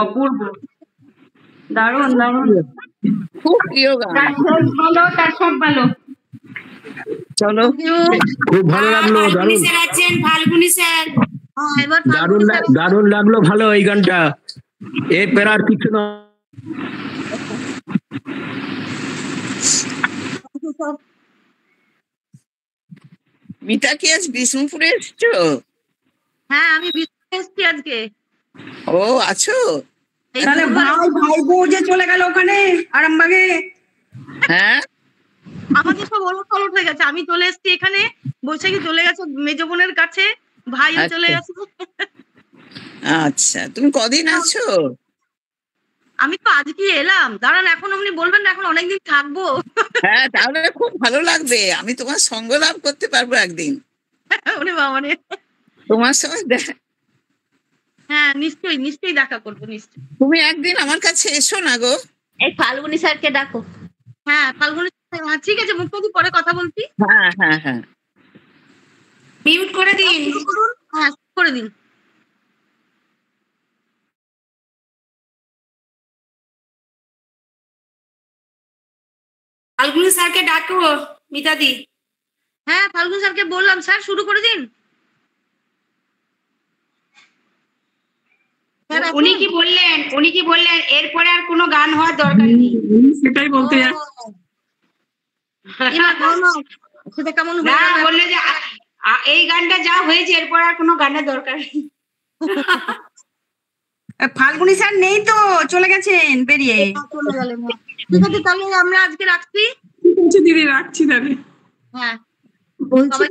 অপূর্ব দারুণ খুব প্রিয় গান ভালো তার সব ভালো চলো খুব ভালো লাগলো দারুণ স্যার আছেন ফাল্গুনি স্যার দারুণ লাগলো ভালো এই গানটা এর আর কিছু না মিতা কি আজ বিষ্ণুপুরে এসছো? হ্যাঁ আমি বিষ্ণুপুরে এসছি আজকে। ও আছো? তাহলে ভাই বউ যে চলে গেল ওখানে আরামবাগে। হ্যাঁ আমাদের সব ওলট পালট হয়ে গেছে। আমি চলে এসছি এখানে, বৈশাখী চলে গেছে মেজ বোনের কাছে, ভাইও চলে গেছে। আচ্ছা তুমি কদিন আছো? আমি তো আজকে এলাম। দাঁড়ান এখন আপনি বলবেন না, এখন অনেকদিন থাকবো। হ্যাঁ তাহলে খুব ভালো লাগবে, আমি তোমার সঙ্গ লাভ করতে পারবো একদিন। ওরে বাবা রে, তোমার সঙ্গে হ্যাঁ নিশ্চয়ই নিশ্চয়ই দেখা করবো নিশ্চয়ই। তুমি একদিন আমার কাছে এসো না গো। এই ফাল্গুনি স্যারকে ডাকো। হ্যাঁ ফাল্গুনি, ঠিক আছে মুক্তি পরে কথা বলছি। হ্যাঁ হ্যাঁ হ্যাঁ মিউট করে দিন। হ্যাঁ করে দিন। ফাল্গুনি স্যারকে ডাকো মিতাদি। হ্যাঁ ফাল্গুনি স্যারকে বললাম স্যার শুরু করে দিন। উনি কি বললেন এরপরে আর কোনো গান হওয়ার দরকার নেই, সেটাই বলতে সেটা কেমন বললে যে এই গানটা যা হয়েছে এরপর আর কোনো গানের দরকার নেই। ফাল্গুনি স্যার নেই তো, চলে গেছেন বেরিয়ে। চলে গেলেন। ঠিক আছে তাহলে আমরা আজকে রাখছি। ঠিক আছে দিদি, রাখছি তাহলে। হ্যাঁ বলছি